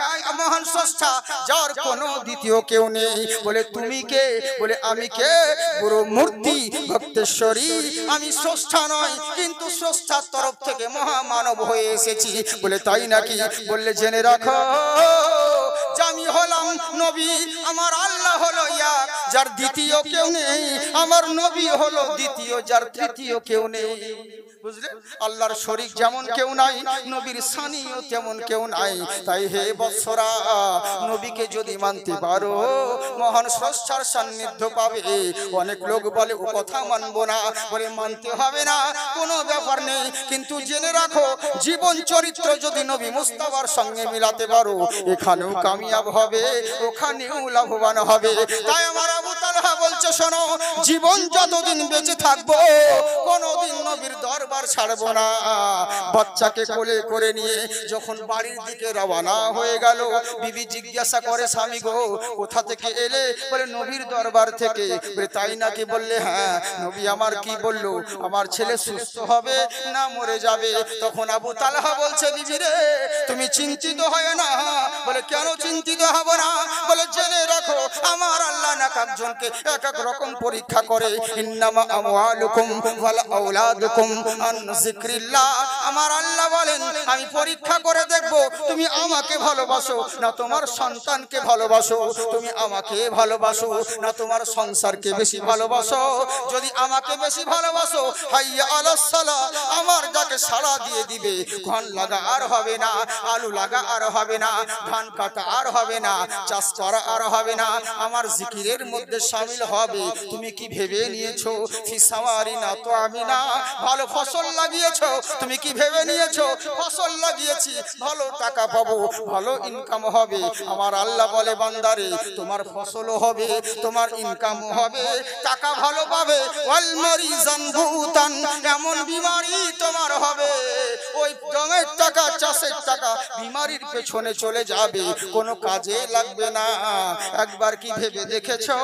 মহান স্রষ্টা, যার কোনো দ্বিতীয় কেউ নেই। বলে তুমি কে? বলে আমি কে? পুরো মূর্তি ভক্তেশ্বরী। আমি স্রষ্টা নয়, কিন্তু স্রষ্টার তরফ থেকে মহামানব হয়ে এসেছি। বলে তাই নাকি? বললে জেনে রাখো আমি হলাম নবী, আমার আল্লাহ হলো এক, যার দ্বিতীয় কেউ নেই। আমার নবী হলো দ্বিতীয়, যার তৃতীয় কেউ নেই। বুঝলে? আল্লাহর শরীক যেমন কেউ নাই, নবীর সানিও তেমন কেউ নাই। তাই হে বৎসরা, নবীকে যদি মানতে পারো মহান স্রষ্টার সান্নিধ্য পাবে। অনেক লোক বলে ও কথা মানবো না, বলে মানতে হবে না, কোনো ব্যাপার নেই, কিন্তু জেনে রাখো জীবন চরিত্র যদি নবী মুস্তাফার সঙ্গে মিলাতে পারো, এখানেও কামিয়াব হবে, ওখানেও লাভবান হবে। তাই আমার আবু তালহা বলছে, শোনো, জীবন যতদিন বেঁচে থাকবো কোনোদিন নবীর দরবার ছাড়বো না। বাচ্চাকে কোলে করে নিয়ে যখন বাড়ির দিকে রওনা হয়ে গেল, বিবি জিজ্ঞাসা করে, স্বামী গো কোথা থেকে এলে? বলে নবীর দরবার থেকে। বলে তাই নাকি? বললে হ্যাঁ। নবী আমার কি বললো? আমার ছেলে সুস্থ হবে না মরে যাবে। তখন আবু তালহা বলছে, বিবি রে তুমি চিন্তিত হয় না। বলে কেন চিন্তিত হব না? বলে জেনে রাখো আমার আল্লাহ এক একজনকে এক এক রকম পরীক্ষা করে। ইন্নামা আমওয়ালুকুম ওয়াল আওলাদুকুম আন যিকরিল্লাহ। আমার আল্লাহ বলেন আমি পরীক্ষা করে দেখব তুমি আমাকে ভালোবাসো না তোমার সন্তানকে ভালোবাসো, তুমি আমাকে ভালোবাসো না তোমার সংসারকে বেশি ভালোবাসো। যদি আমাকে বেশি ভালোবাসো, হাইয়া আলাস সালাহ, আমার ডাকে সাড়া দিয়ে দিবে। ধান লাগা আর হবে না, আলু লাগা আর হবে না, ধান কাটা আর হবে না, চাষ করা আর হবে না, আমার জিকিরের মধ্যে শামিল হবে। তুমি কি ভেবে নিয়েছো ফিসাওয়ারি না তো আমি না ভালো ফসল লাগিয়েছো? তুমি কি ভেবে নিয়েছো ফসল লাগিয়েছি ভালো টাকা পাবো, ভালো ইনকাম হবে? আমার আল্লাহ বলে, বান্দারে তোমার ফসলও হবে, তোমার ইনকামও হবে, টাকা ভালো পাবে। ওয়াল মারিজান ভূতান, এমন বিমারি তোমার হবে ওই জমের টাকা, চাষের টাকা বিমারির পেছনে চলে যাবে, কোনো কাজে লাগবে না। একবার কি ভেবে দেখেছো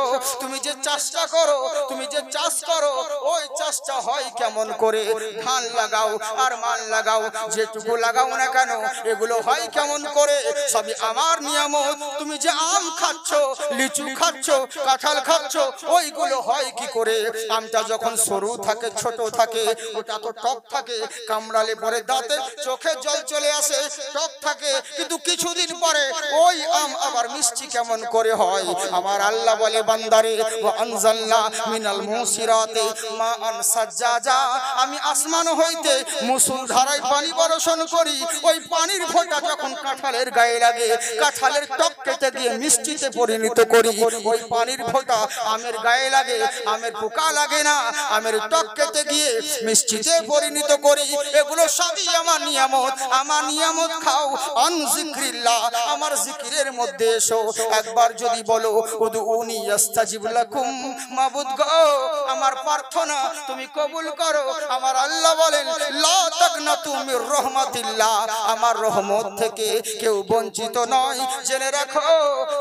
তুমি যে চাষটা করো, তুমি যে চাষ করো, ওই চাষটা হয় কেমন করে? ধান লাগাও আর মাল লাগাও, যেটুকু লাগাও না কেন এগুলো হয় কেমন করে? সবই আমার নিয়ামত। তুমি যে আম খাচ্ছ, লিচু খাচ্ছ, কাঁঠাল খাচ্ছ, ওইগুলো হয় কি করে? আমটা যখন সরু থাকে, ছোট থাকে, ওটা তো টক থাকে, কামড়ালে পরে দাঁতে চোখে জল চলে আসে, টক থাকে, কিন্তু কিছুদিন পরে ওই আম আবার মিষ্টি কেমন করে হয়? আমার আল্লাহ বলে, বান্দারে ওয়া আনজালনা মিনাল মুসিরাতি মাআন সাজ্জাজা, আমি আসমান হইতে মুষলধারায় পানি বর্ষণ করি। ওই পানির ফোঁটা যখন কাঁঠালের গায়ে লাগে, কাঁঠালের টক কেটে দিয়ে মিষ্টিতে পরিণত করি। ওই পানির ফোঁটা আমের গায়ে লাগে, আমের পোকা লাগে না, আমের টক কেটে গিয়ে মিষ্টিতে পরিণত করি। এগুলো সবই আমার নিয়ামত। আমার নিয়ামত খাও, আন যিকরিল্লাহ, আমার জিকিরের মধ্যে এসো। একবার যদি বলো উদউনি আস্তাজিব লাকুম, মাবুদ গো আমার প্রার্থনা তুমি কবুল করো। আমার আল্লাহ বলেন, লা তাকনাতু মির রাহমাতিল্লাহ, আমার রহমত থেকে কেউ বঞ্চিত নয়। জেনে রাখো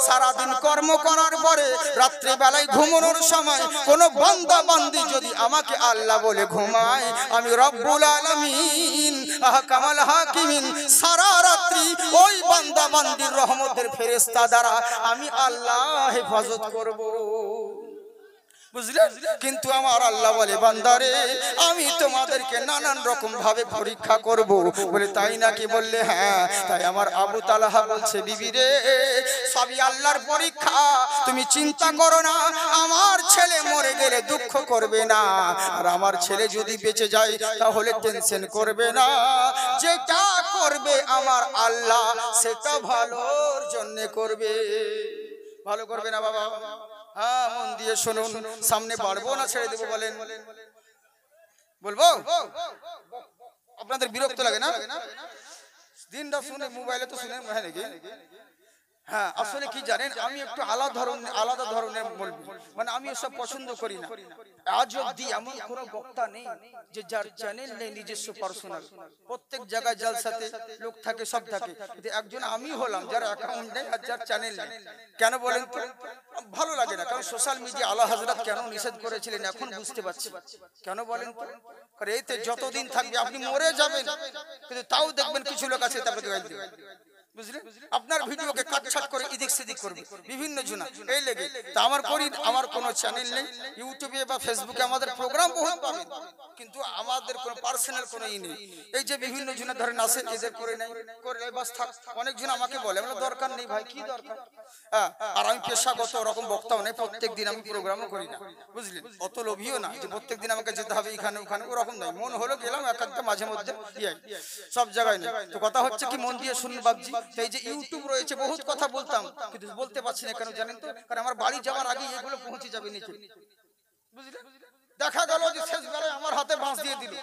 সারা দিন কর্ম করার পরে রাত্রি বেলায় ঘুমানোর সময় কোন বান্দা বান্দি যদি আমাকে আল্লাহ বলে ঘুমায়, আমি রব্বুল আলামিন আহকামুল হাকিমিন সারা রাত্রি ওই বান্দা বান্দির রহমতের ফেরেশতা দ্বারা আমি আল্লাহ হেফাজত করব। বুঝলে? কিন্তু আমার আল্লাহ বলে, বান্দারে আমি তোমাদেরকে তোমাদেরকে নানান রকম ভাবে পরীক্ষা করব। বলে তাই নাকি? বললে হ্যাঁ। তাই আমার আবু তালহা বলছে বিবি রে, সবই আল্লাহর পরীক্ষা, তুমি চিন্তা করো না, আমার ছেলে মরে গেলে দুঃখ করবে না, আর আমার ছেলে যদি বেঁচে যায় তাহলে টেনশন করবে না, যেটা করবে আমার আল্লাহ সেটা ভালোর জন্য করবে। ভালো করবে না বাবা? হ্যাঁ, মন দিয়ে শুনুন। সামনে পারবো না ছেড়ে দেবো বলেন? বলবো? আপনাদের বিরক্ত লাগে না? দিনটা শুনে মোবাইলে তো শুনে নাকি? হ্যাঁ, আসলে কি জানেন, আমি একটু আলাদা ধরনের বলবো, মানে আমি এসব পছন্দ করি না। আজ অব্দি এমন কোনো বক্তা নেই যে যার চ্যানেল নেই নিজস্ব পার্সোনাল। প্রত্যেক জায়গায় জালসাতে লোক থাকে, সব থাকে, কিন্তু একজন আমি হলাম যার অ্যাকাউন্ট নেই আর যার চ্যানেল নেই। কেন বলেন তো? ভালো লাগে না। কারণ সোশ্যাল মিডিয়া আলা হযরত কেন নিষেধ করেছিলেন এখন বুঝতে পারছি। কেন বলেন তো? কারণ এতে যতদিন থাকবে আপনি মরে যাবেন, কিন্তু তাও দেখবেন কিছু লোক আছে তারপরে গাইল দিবে, বুঝলেন? আপনার ভিডিওকে কাটছাট করে এদিক সেদিক করবে বিভিন্ন জনা, এই লেগে। তা আমার কোনো চ্যানেল নেই। ইউটিউবে বা ফেসবুকে আমাদের প্রোগ্রাম বহুত পাবেন, কিন্তু আমাদের কোনো পার্সোনাল কোনো ই নেই। এই যে বিভিন্ন জনা ধরেন আসে, এদের করে নেই, করে বাস থাক। অনেক জন আমাকে বলে, আমার দরকার নেই ভাই, কি দরকার? হ্যাঁ, আর আমি পেশাগত ওরকম বক্তাও নেই, প্রত্যেক দিন আমি প্রোগ্রামও করি না, বুঝলেন? অত লোভীও না যে প্রত্যেক দিন আমাকে যেতে হবে এখানে ওখানে, ওরকম নয়। মন হলো গেলাম, একটা মাঝে মধ্যে সব জায়গায় নেই। তো কথা হচ্ছে কি, মন দিয়ে শুনুন বাবজি। এই যে ইউটিউব রয়েছে, বহুত কথা বলতাম কিন্তু বলতে পারছি না। কেন জানেন তো? কারণ আমার বাড়ি যাওয়ার আগে এগুলো পৌঁছে যাবে নিচে, বুঝলেন? দেখা গেল যে শেষ বেলায় আমার হাতে বাঁশ দিয়ে দিল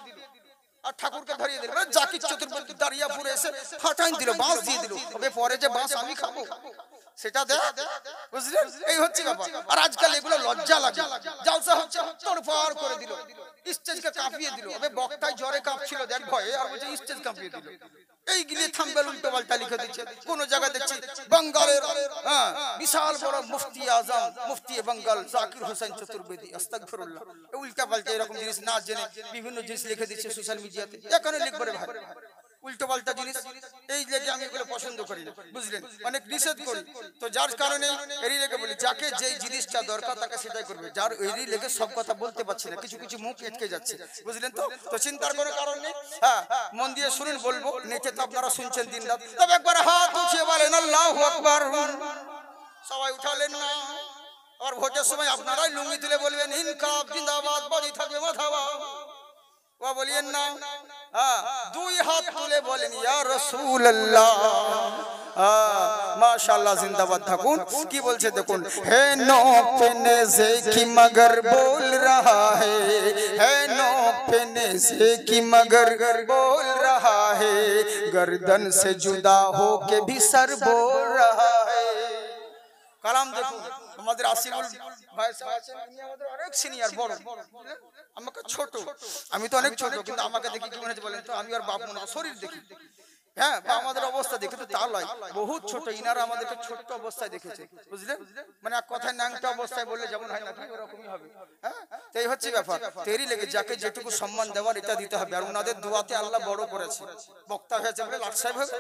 আর ঠাকুরকে ধরিয়ে দিল, জাকির চতুর্বেদী দাঁড়িয়াপুরে এসে ফাটাইন দিল, বাঁশ দিয়ে দিল। তবে পরে যে বাঁশ আমি খাবো সেটা দেখ, বুঝলেন? এই হচ্ছে ব্যাপার। আর আজকাল এগুলো লজ্জা লাগে। জালসা হচ্ছে, তোড়ফাড় করে দিল, স্টেজকে কাঁপিয়ে দিল। আবে বক্তায় জ্বরে কাঁপছিল দেখ ভয়ে, আর বলছে স্টেজ কাঁপিয়ে দিল। এই গিলে থাম্বেল উল্টো পাল্টা লিখে দিচ্ছে। কোন জায়গা দেখছি বাঙ্গালের বিশাল বড় মুফতি আজম, মুফতি বাঙ্গাল জাকির হোসেন চতুর্বেদী, আস্তাগফিরুল্লাহ, উল্টা পাল্টা এরকম জিনিস না জেনে বিভিন্ন জিনিস লিখে দিচ্ছে সোশ্যাল মিডিয়াতে। এখানে লিখবে ভাই উল্টো পাল্টা জিনিস, এই লেগে আমি এগুলো পছন্দ করি না, বুঝলেন? অনেক নিষেধ করি। তো যার কারণে এরই লেগে বলি, যাকে যেই জিনিসটা দরকার তাকে সেটাই করবে। যার এরই লেগে সব কথা বলতে পারছি না, কিছু কিছু মুখ আটকে যাচ্ছে, বুঝলেন তো? তো চিন্তার কোনো কারণ নেই। হ্যাঁ, মন দিয়ে শুনুন, বলবো। নেচে তো আপনারা শুনছেন দিন রাত, তবে একবার হাত উঠিয়ে বলেন আল্লাহু আকবার। সবাই উঠালেন না? আর ভোটের সময় আপনারাই লুঙ্গি তুলে বলবেন ইনকালাব জিন্দাবাদ, বাড়ি থাকবে মাথাবা, ও বলিয়েন না? দুই হাত তুলে বলেন ইয়া রাসূলুল্লাহ, মাশাআল্লাহ, জিন্দাবাদ থাকুন। কি বলছে দেখুন, হে নো পেনে से की मगर बोल रहा है नो पेने से की मगर बोल रहा है, गर्दन से जुदा हो के भी सर बोल रहा है। কালাম দেখুন, আমাদের আসিফুল ভাই আছেন, উনি আমাদের অনেক সিনিয়র, বড়, আমাকে ছোট, আমি তো অনেক ছোট, কিন্তু আমাকে দেখি কি মনে হচ্ছে বলেন তো? আমি আর বাপ মনে শরীর দেখি, হ্যাঁ, আমাদের অবস্থা দেখে তো তা লয়, বহুত ছোট। ইনারা আমাদেরকে ছোট্ট অবস্থায় দেখেছে, বুঝলেন? মানে এক কথায় ন্যাংটা অবস্থায় বললে যেমন হয় না, ওরকমই হবে। হ্যাঁ, তো এই হচ্ছে ব্যাপার। তেরি লেগে যাকে যেটুকু সম্মান দেওয়ার এটা দিতে হবে। আর ওনাদের দোয়াতে আল্লাহ বড় করেছে, বক্তা হয়েছে বলে লাট সাহেব হবে,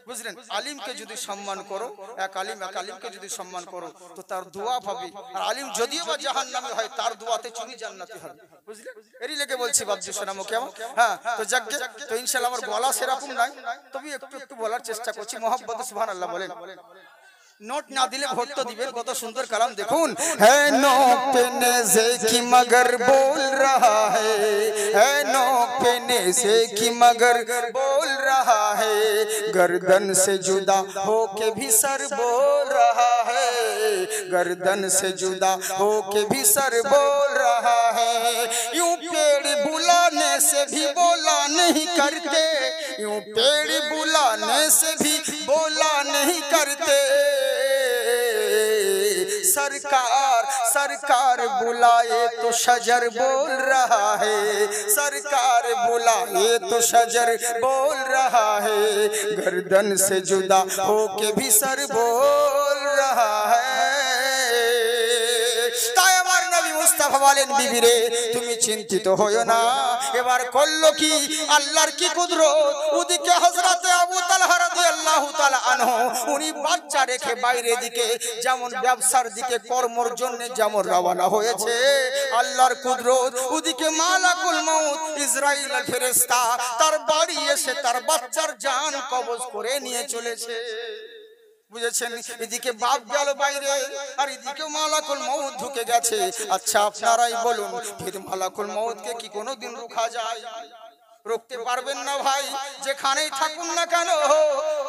বুঝলেন? আলিমকে যদি সম্মান করো, এক আলিমকে যদি সম্মান করো তো তার দোয়া পাবে। আর আলিম যদিও বা জাহান্নামী হয়, তার দোয়াতে তুমি জান্নাতি হবে, বুঝলেন? এরই লেগে বলছি বাবজি সোনামো কেমন। হ্যাঁ, তো যাক, তো ইনশাআল্লাহ আমার গলা সেরকম নাই, তবে একটু বলার চেষ্টা করছি। মোহাম্মদ সুবহানাল্লাহ বলেন। নোট না দিলে ভোট তো দিবেন। কত সুন্দর কালাম দেখুন, है नो पेने से की मगर बोल रहा है नो पेने से की मगर बोल रहा है, गर्दन से जुदा हो के भी सर बोल रहा है, गर्दन से जुदा हो के भी सर बोल रहा है। यूं पेड़ बुलाने से भी बोला नहीं करते, यूं पेड़ बुलाने से भी बोला नहीं करते, सरकार बुलाए तो शजर बोल रहा है, सरकार बुलाए तो शजर बोल रहा है, गर्दन से जुदा हो के भी सर बोल रहा है। ताय हमारे नबी मुस्तफा মুস্তাফা বলেন বিবি রে তুমি চিন্তিত হইও না। এবার করলো কি আল্লাহর কি কুদরত, ওদিকে হযরতে আবু তালহা রাদিয়াল্লাহু তাআলা আনহু উনি বাচ্চা রেখে বাইরে দিকে যেমন ব্যবসার দিকে কর্মর জন্য যেমন রওনা হয়েছে, আল্লাহর কুদরত ওদিকে মালাকুল মউত ইসরাইল ফেরেশতা তার বাড়ি এসে তার বাচ্চার জান কবজ করে নিয়ে চলেছে। বুঝেছেন? এদিকে বাপ গেল বাইরে আর এদিকে মালাকুল মউত ঢুকে গেছে। আচ্ছা আপনারাই বলুন, ফির মালাকুল মউতকে কি কোনোদিন রোকা যায়? রুখতে পারবেন না ভাই, যেখানেই থাকুন না কেন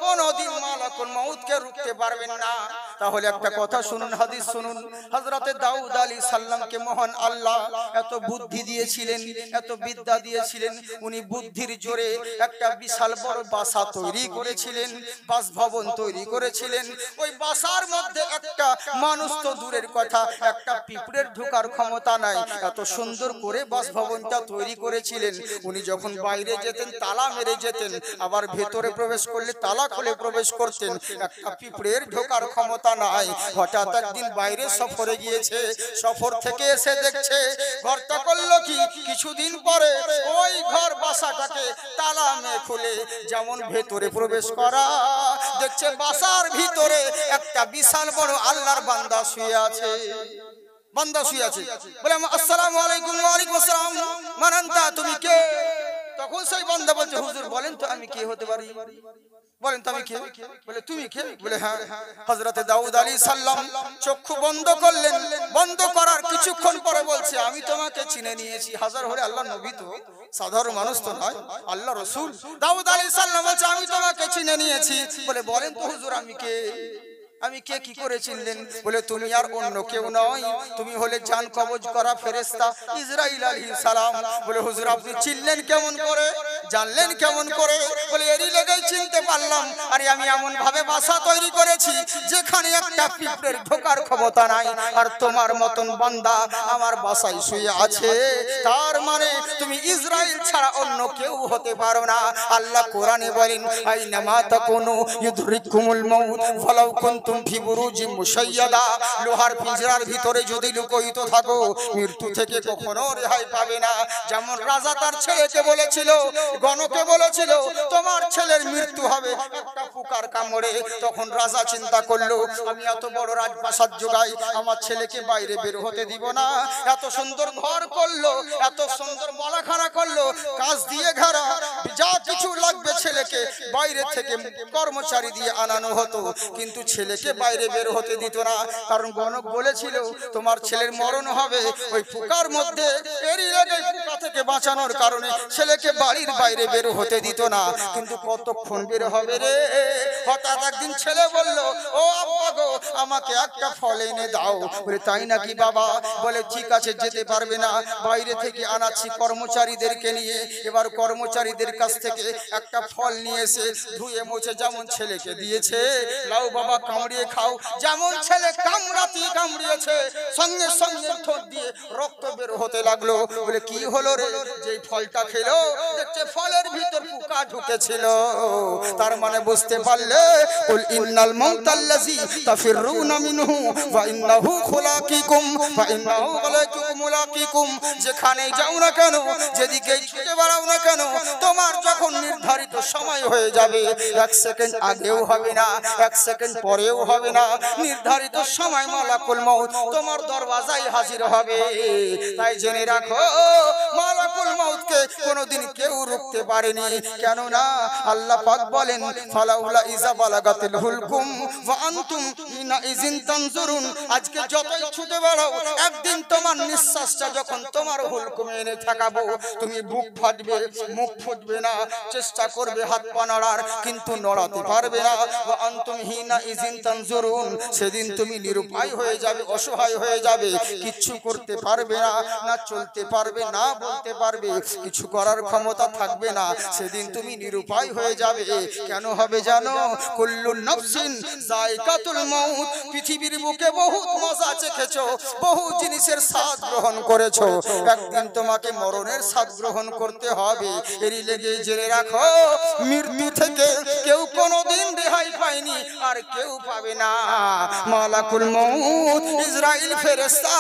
কোনদিন মালাকুল মউতকে রুখতে পারবেন না। তাহলে একটা কথা শুনুন, হাদিস শুনুন। হযরতে দাউদ আলাইহিস সালামকে মহান আল্লাহ এত বুদ্ধি দিয়েছিলেন, এত বিদ্যা দিয়েছিলেন, উনি বুদ্ধির জোরে একটা বিশাল বড় বাসা তৈরি করেছিলেন, বাসভবন তৈরি করেছিলেন। ওই বাসার মধ্যে একটা মানুষ তো দূরের কথা, একটা পিঁপড়ের ঢোকার ক্ষমতা নাই, এত সুন্দর করে বাসভবনটা তৈরি করেছিলেন। উনি যখন বাইরে যেতেন তালা মেরে যেতেন, আবার ভেতরে প্রবেশ করলে তালা খুলে প্রবেশ করতেন, একটা পিঁপড়ের ঢোকার ক্ষমতা নাই। হঠাৎ একদিন বাইরে সফরে গিয়েছে, সফর থেকে এসে দেখছে ঘরটা করলো কি কিছুদিন পরে ওই ঘর বাসাটাকে তালা মেরে খুলে যেমন ভেতরে প্রবেশ করা, দেখছে বাসার ভিতরে একটা বিশাল বড় আল্লাহর বান্দা শুয়ে আছে। বান্দা শুয়ে আছে, বলে আসসালামু আলাইকুম। ওয়া আলাইকুম আসসালাম। মানান্তা তুমি কে? তখন সেই বান্দা বলছে হুজুর বলেন তো আমি কে হতে পারি, বলেন তো আমি কে? বলে তুমি কে? বলে হ্যাঁ। হযরতে দাউদ আলাইহিস সালাম চক্ষু বন্ধ করলেন, বন্ধ করার কিছুক্ষণ পরে বলছে আমি তোমাকে চিনে নিয়েছি। হাজার হলে আল্লাহর নবী তো সাধারণ মানুষ তো নয়, আল্লাহ রাসূল। দাউদ আলাইহিস সালাম বলছে আমি তোমাকে চিনে নিয়েছি। বলে বলেন তো হুজুর আমি কে? আমি কে? কি করে চিনলেন? বলে তুমি আর অন্য কেউ নয়, তুমি হলে জান কবজ করা ফেরেশতা ইসরাইল আলাইহিস সালাম। বলে হুজুর আপনি চিনলেন কেমন করে, জানলেন কেমন করে? বলে এরই লেগেই চিনতে পারলাম, আরে আমি এমন ভাবে বাসা তৈরি করেছি যেখানে একটা পিঁপড়ের ঢোকার ক্ষমতা নাই, আর তোমার মতন বান্দা আমার বাসায় শুয়ে আছে, তার মানে তুমি ইসরাইল ছাড়া অন্য কেউ হতে পারো না। আল্লাহ কোরআনে বলেন আইনামা তাকুনু ইউদরিকুমুল মাউত ফালাউ কুনতুম ফি বুরুজিম মুশাইয়াদা, লোহার পিঞ্জরার ভিতরে যদি লুকিয়ে থাকো মৃত্যু থেকে কখনো রেহাই পাবে না। যেমন রাজা তার ছেলেকে বলেছিল, গণকে বলেছিল তোমার ছেলের মৃত্যু হবে একটা পোকার কামড়ে, তখন রাজা চিন্তা করলো আমি এত বড় রাজপ্রাসাদ জোগাই, আমার ছেলেকে বাইরে বের হতে দিব না। এত সুন্দর ঘর করলো, এত সুন্দর মলাখানা করলো, কাঁচ দিয়ে ঘেরা, যা কিছু লাগবে ছেলেকে বাইরে থেকে কর্মচারী দিয়ে আনানো হতো, কিন্তু ছেলেকে বাইরে বের হতে দিত না। কারণ গণক বলেছিল তোমার ছেলের মরণ হবে ওই পোকার মধ্যে, এরই লেগে পোকা থেকে বাঁচানোর কারণে ছেলেকে বাড়ির বাইরে বের হতে দিত না। কিন্তু কতক্ষণ বের হবে রে? হঠাৎ একদিন ছেলে বলল ও আব্বা গো আমাকে একটা ফল এনে দাও। বলে তাই নাকি বাবা? বলে ঠিক আছে যেতে পারবে না, বাইরে থেকে আনাচ্ছি কর্মচারীদেরকে নিয়ে। এবার কর্মচারীদের কাছ থেকে একটা ফল নিয়ে এসে ধুয়ে মুছে যেমন ছেলেকে দিয়েছে, লাও বাবা কামড়িয়ে খাও, যেমন ছেলে কামড়িয়েছে সঙ্গে সঙ্গে ঠোঁট দিয়ে রক্ত বের হতে লাগলো। বলে কি হলো রে? যেই ফলটা খেলো দেখছে ফলের ভিতর পোকা ঢুকেছিল। তার মানে বুঝতে পারলে কুল ইন্নাল মাউতাল্লাযী তাফিরুনা মিনহু ওয়া ইন্নাহু খুলাকিকুম ওয়া ইন্নাহু মুলাকিকুম। যেখানে যাও না কেন, যেদিকে ছুটে বেড়াও না কেন, তোমার যখন নির্ধারিত সময় হয়ে যাবে, এক সেকেন্ড আগেও হবে না, এক সেকেন্ড পরেও হবে না, নির্ধারিত সময় মালাকুল মউত তোমার দরওয়াজায় হাজির হবে। তাই জেনে রাখো মালাকুল মউতকে কোনোদিন কেউ রুখতে পারেনি। কেননা আল্লাহ পাক বলেন ফালাউলা ইজা বালাগাতিল হুলকুম ওয়া আনতুম হিনা ইজিন তানজুরুন। আজকে যতই ছুটে বেড়াও, একদিন তোমার নিঃশ্বাসটা যখন তোমার হুলকুমে এনে থাকাবো, তুমি বুক ফাটবে, মুখ ফুটবে না, চেষ্টা করবে হাত পা নড়ার, কিন্তু নড়াতে পারবে না। ওয়া আনতুম হিনা ইজিন তানজুরুন, সেদিন তুমি নিরুপায় হয়ে যাবে, অসহায় হয়ে যাবে, কিচ্ছু করতে পারবে না, না চলতে পারবে, না বলতে পারবে, কিছু করার ক্ষমতা থাকবে না। সেদিন তুমি নিরুপায় হয়ে যাবে। কেন হবে জানো? কুল্লু নাফসিন যায়কাতুল মাউত। পৃথিবীর বুকে বহুত মজা চেখেছো, বহু জিনিসের স্বাদ গ্রহণ করেছো, একদিন তোমাকে মরণের স্বাদ গ্রহণ করতে হবে। এরই লেগে জেনে রাখো মৃত্যু থেকে কেউ কোনোদিন রেহাই পায়নি, আর কেউ পাবে না। মালাকুল মউত ইসরাইল ফেরেশতা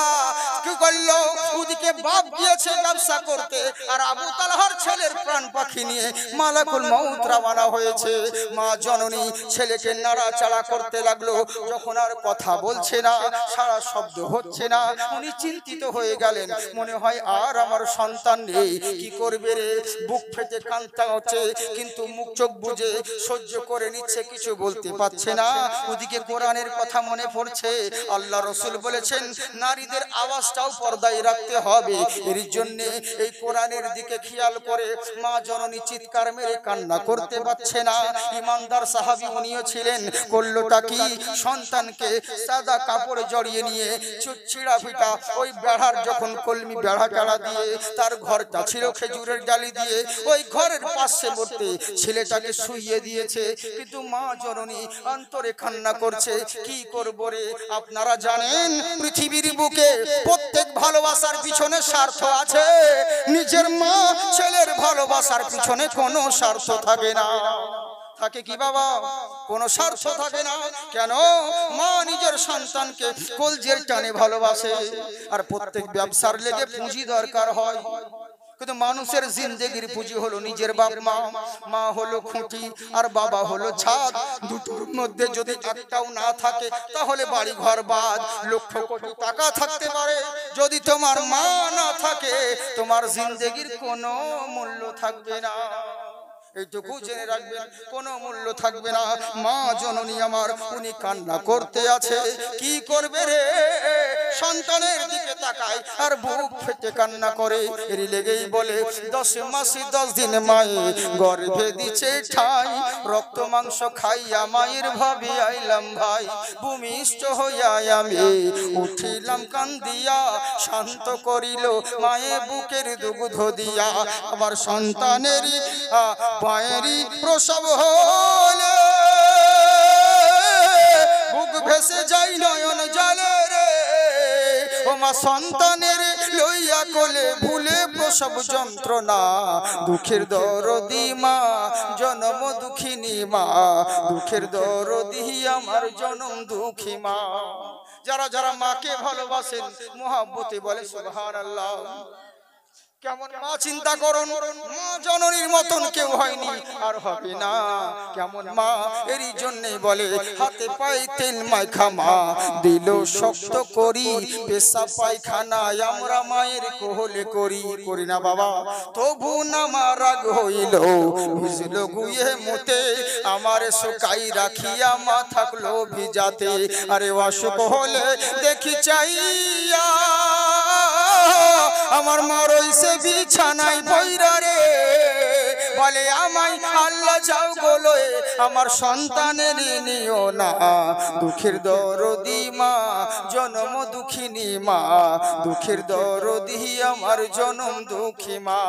কি করলো, ওদিকে বাপ গিয়েছে ব্যবসা করতে, আর আবু তালহার ছেলের প্রাণ পাখি নিয়ে মালাকুল মউত রওনা হয়েছে। মা জননী ছেলেকে নাড়াচাড়া করতে লাগলো, যখন আর কথা বলছে না, সারা শব্দ হচ্ছে না, উনি চিন্তিত হয়ে গেলেন, মনে হয় আর আমার সন্তান নেই, কি করবে রে, বুক ফেটে কান্না হচ্ছে, কিন্তু মুখ চোখ বুজে সহ্য করে নিচ্ছে, কিছু বলতে পারছে না। ওদিকে কোরআনের কথা মনে পড়ছে, আল্লাহ রাসূল বলেছেন নারীদের আওয়াজটাও পর্দায় রাখতে হবে, এর জন্য এই কোরআনের দিকে খেয়াল করে মা জননী চিৎকার মেরে কান্না করতে পারছে না। ইমানদার সাহাবী উনিও ছিলেন, করলোটা কি, সন্তানকে সাদা কাপড়ে জড়িয়ে নিয়ে ছিঁড়া ফিটা ওই বেড়ার, যখন কলমি বেড়া কাড়া দিয়ে তার ঘরটা ছিল খেজুরের ডালি দিয়ে, ওই ঘরের পাশে মরতে ছেলেটাকে শুইয়ে দিয়েছে, কিন্তু মা জননী অন্তরে কান্না করছে, কি করব রে। আপনারা জানেন পৃথিবীর বুকে প্রত্যেক ভালোবাসার পিছনে স্বার্থ আছে, নিজের মা ছেলের ভালোবাসার পিছনে কোনো স্বার্থ থাকে না। থাকে কি বাবা, কোনো স্বার্থ থাকে না। কেন? মা নিজের সন্তানকে কলজের টানে ভালোবাসে, আর প্রত্যেক ব্যবসার লেগে পুঁজি দরকার হয়, কিন্তু মানুষের জিন্দেগির পুঁজি হলো নিজের বাপ মা। মা হলো খুঁটি আর বাবা হলো ছাদ, দুটোর মধ্যে যদি একটাও না থাকে তাহলে বাড়ি ঘর বাদ। লক্ষ কোটি টাকা থাকতে পারে, যদি তোমার মা না থাকে তোমার জিন্দেগির কোনো মূল্য থাকবে না। এইটুকু জেনে রাখবেন, কোনো মূল্য থাকবে না। মা জননী আমার, উনি কান্না করতে আছে, কি করবে রে, সন্তানের দিকে তাকায় আর বুক ফেটে কান্না করে। এর লেগেই বলে 10 মাস 10 দিন মায়ে গর্ভে দিছে ঠাই, রক্ত মাংস খাইয়া মায়ের ভাবি আইলাম ভাই, ভূমিষ্ঠ হইয়া আমি উঠিলাম কান্দিয়া, শান্ত করিল মায়ে বুকের দুগ্ধ দিয়া, আবার সন্তানেরই পায়েরই প্রসব হলে বুক ভেসে যাই নয়ন জলে রে, ও মা সন্তানের লইয়া কোলে ভুলে প্রসব যন্ত্রণা, দুঃখের দরদি মা জনম দুঃখিনী মা, দুঃখের দরদি আমার জনম দুঃখী মা। যারা যারা মাকে ভালোবাসেন মুহাব্বতে বলে সুবহানাল্লাহ। কেমন মা চিন্তা করুন, মা জননীর মতন কেউ হয়নি আর হবে না। কেমন মা, এরই জন্যে বলে হাতে পায়ে তেল মাখা মা দিল শক্ত করি, পেশাব পায়খানায় আমরা মায়ের কোলে করি, করি না বাবা, তবু না মা রাগ হইল, ভিজলো গুয়ে মুতে, আমার শুকাই রাখিয়া মা থাকলো ভিজাতে, আরে অসুখ হলে দেখি চাইয়া আমার মা রইছে বিছানায় পইরা রে, বলে আমায় আল্লাহ যাও গোলয়ে আমার সন্তানের নিও না, দুঃখের দরদি মা জনম দুঃখিনী মা, দুঃখের দরদি আমার জনম দুঃখী মা।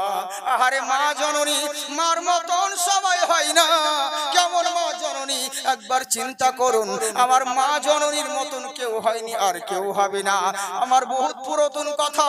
আহারে মা জননী, মার মতন সবাই হয় না। কেমন মা জননী, একবার চিন্তা করুন, আমার মা জননীর মতন কেউ হয়নি আর কেউ হবে না। আমার বহুত পুরাতন কথা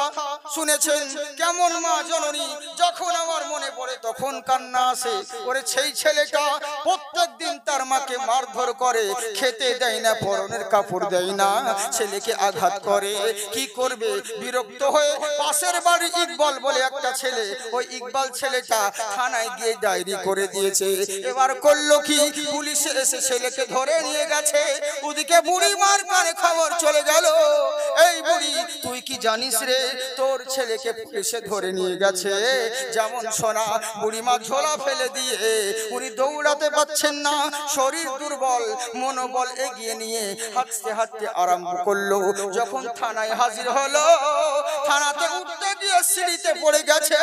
শুনেছেন, কেমন মা জননী, যখন আমার মনে পড়ে তখন কান্না আসে। ওরে সেই ছেলেটা প্রত্যেক দিন তার মাকে মারধর করে, খেতে দেয় না, পরনের কাপড় দেয় না, ছেলেকে আঘাত করে, কি করবে, বিরক্ত হয়ে পাশের বাড়ি ইকবাল বলে একটা ছেলে, ওই ইকবাল ছেলেটা থানায় গিয়ে ডায়েরি করে দিয়েছে। এবার করলো কি, পুলিশে এসে ছেলেকে ধরে নিয়ে গেছে। ওদিকে বুড়ি মার কানে খবর চলে গেল, এই বুড়ি তুই কি জানিস রে, তোর ছেলেকে পুলিশে ধরে নিয়ে গেছে। যেমন সোনা, বুড়িমা ঝোলা ফেলে দিয়ে উনি দৌড়াতে পারছেন না, শরীর দুর্বল, মনোবল এগিয়ে নিয়ে হাঁটতে হাঁটতে আরম্ভ করলো। যখন থানায় হাজির হলো, থানাতে উঠতে গিয়ে সিঁড়িতে পড়ে গেছে,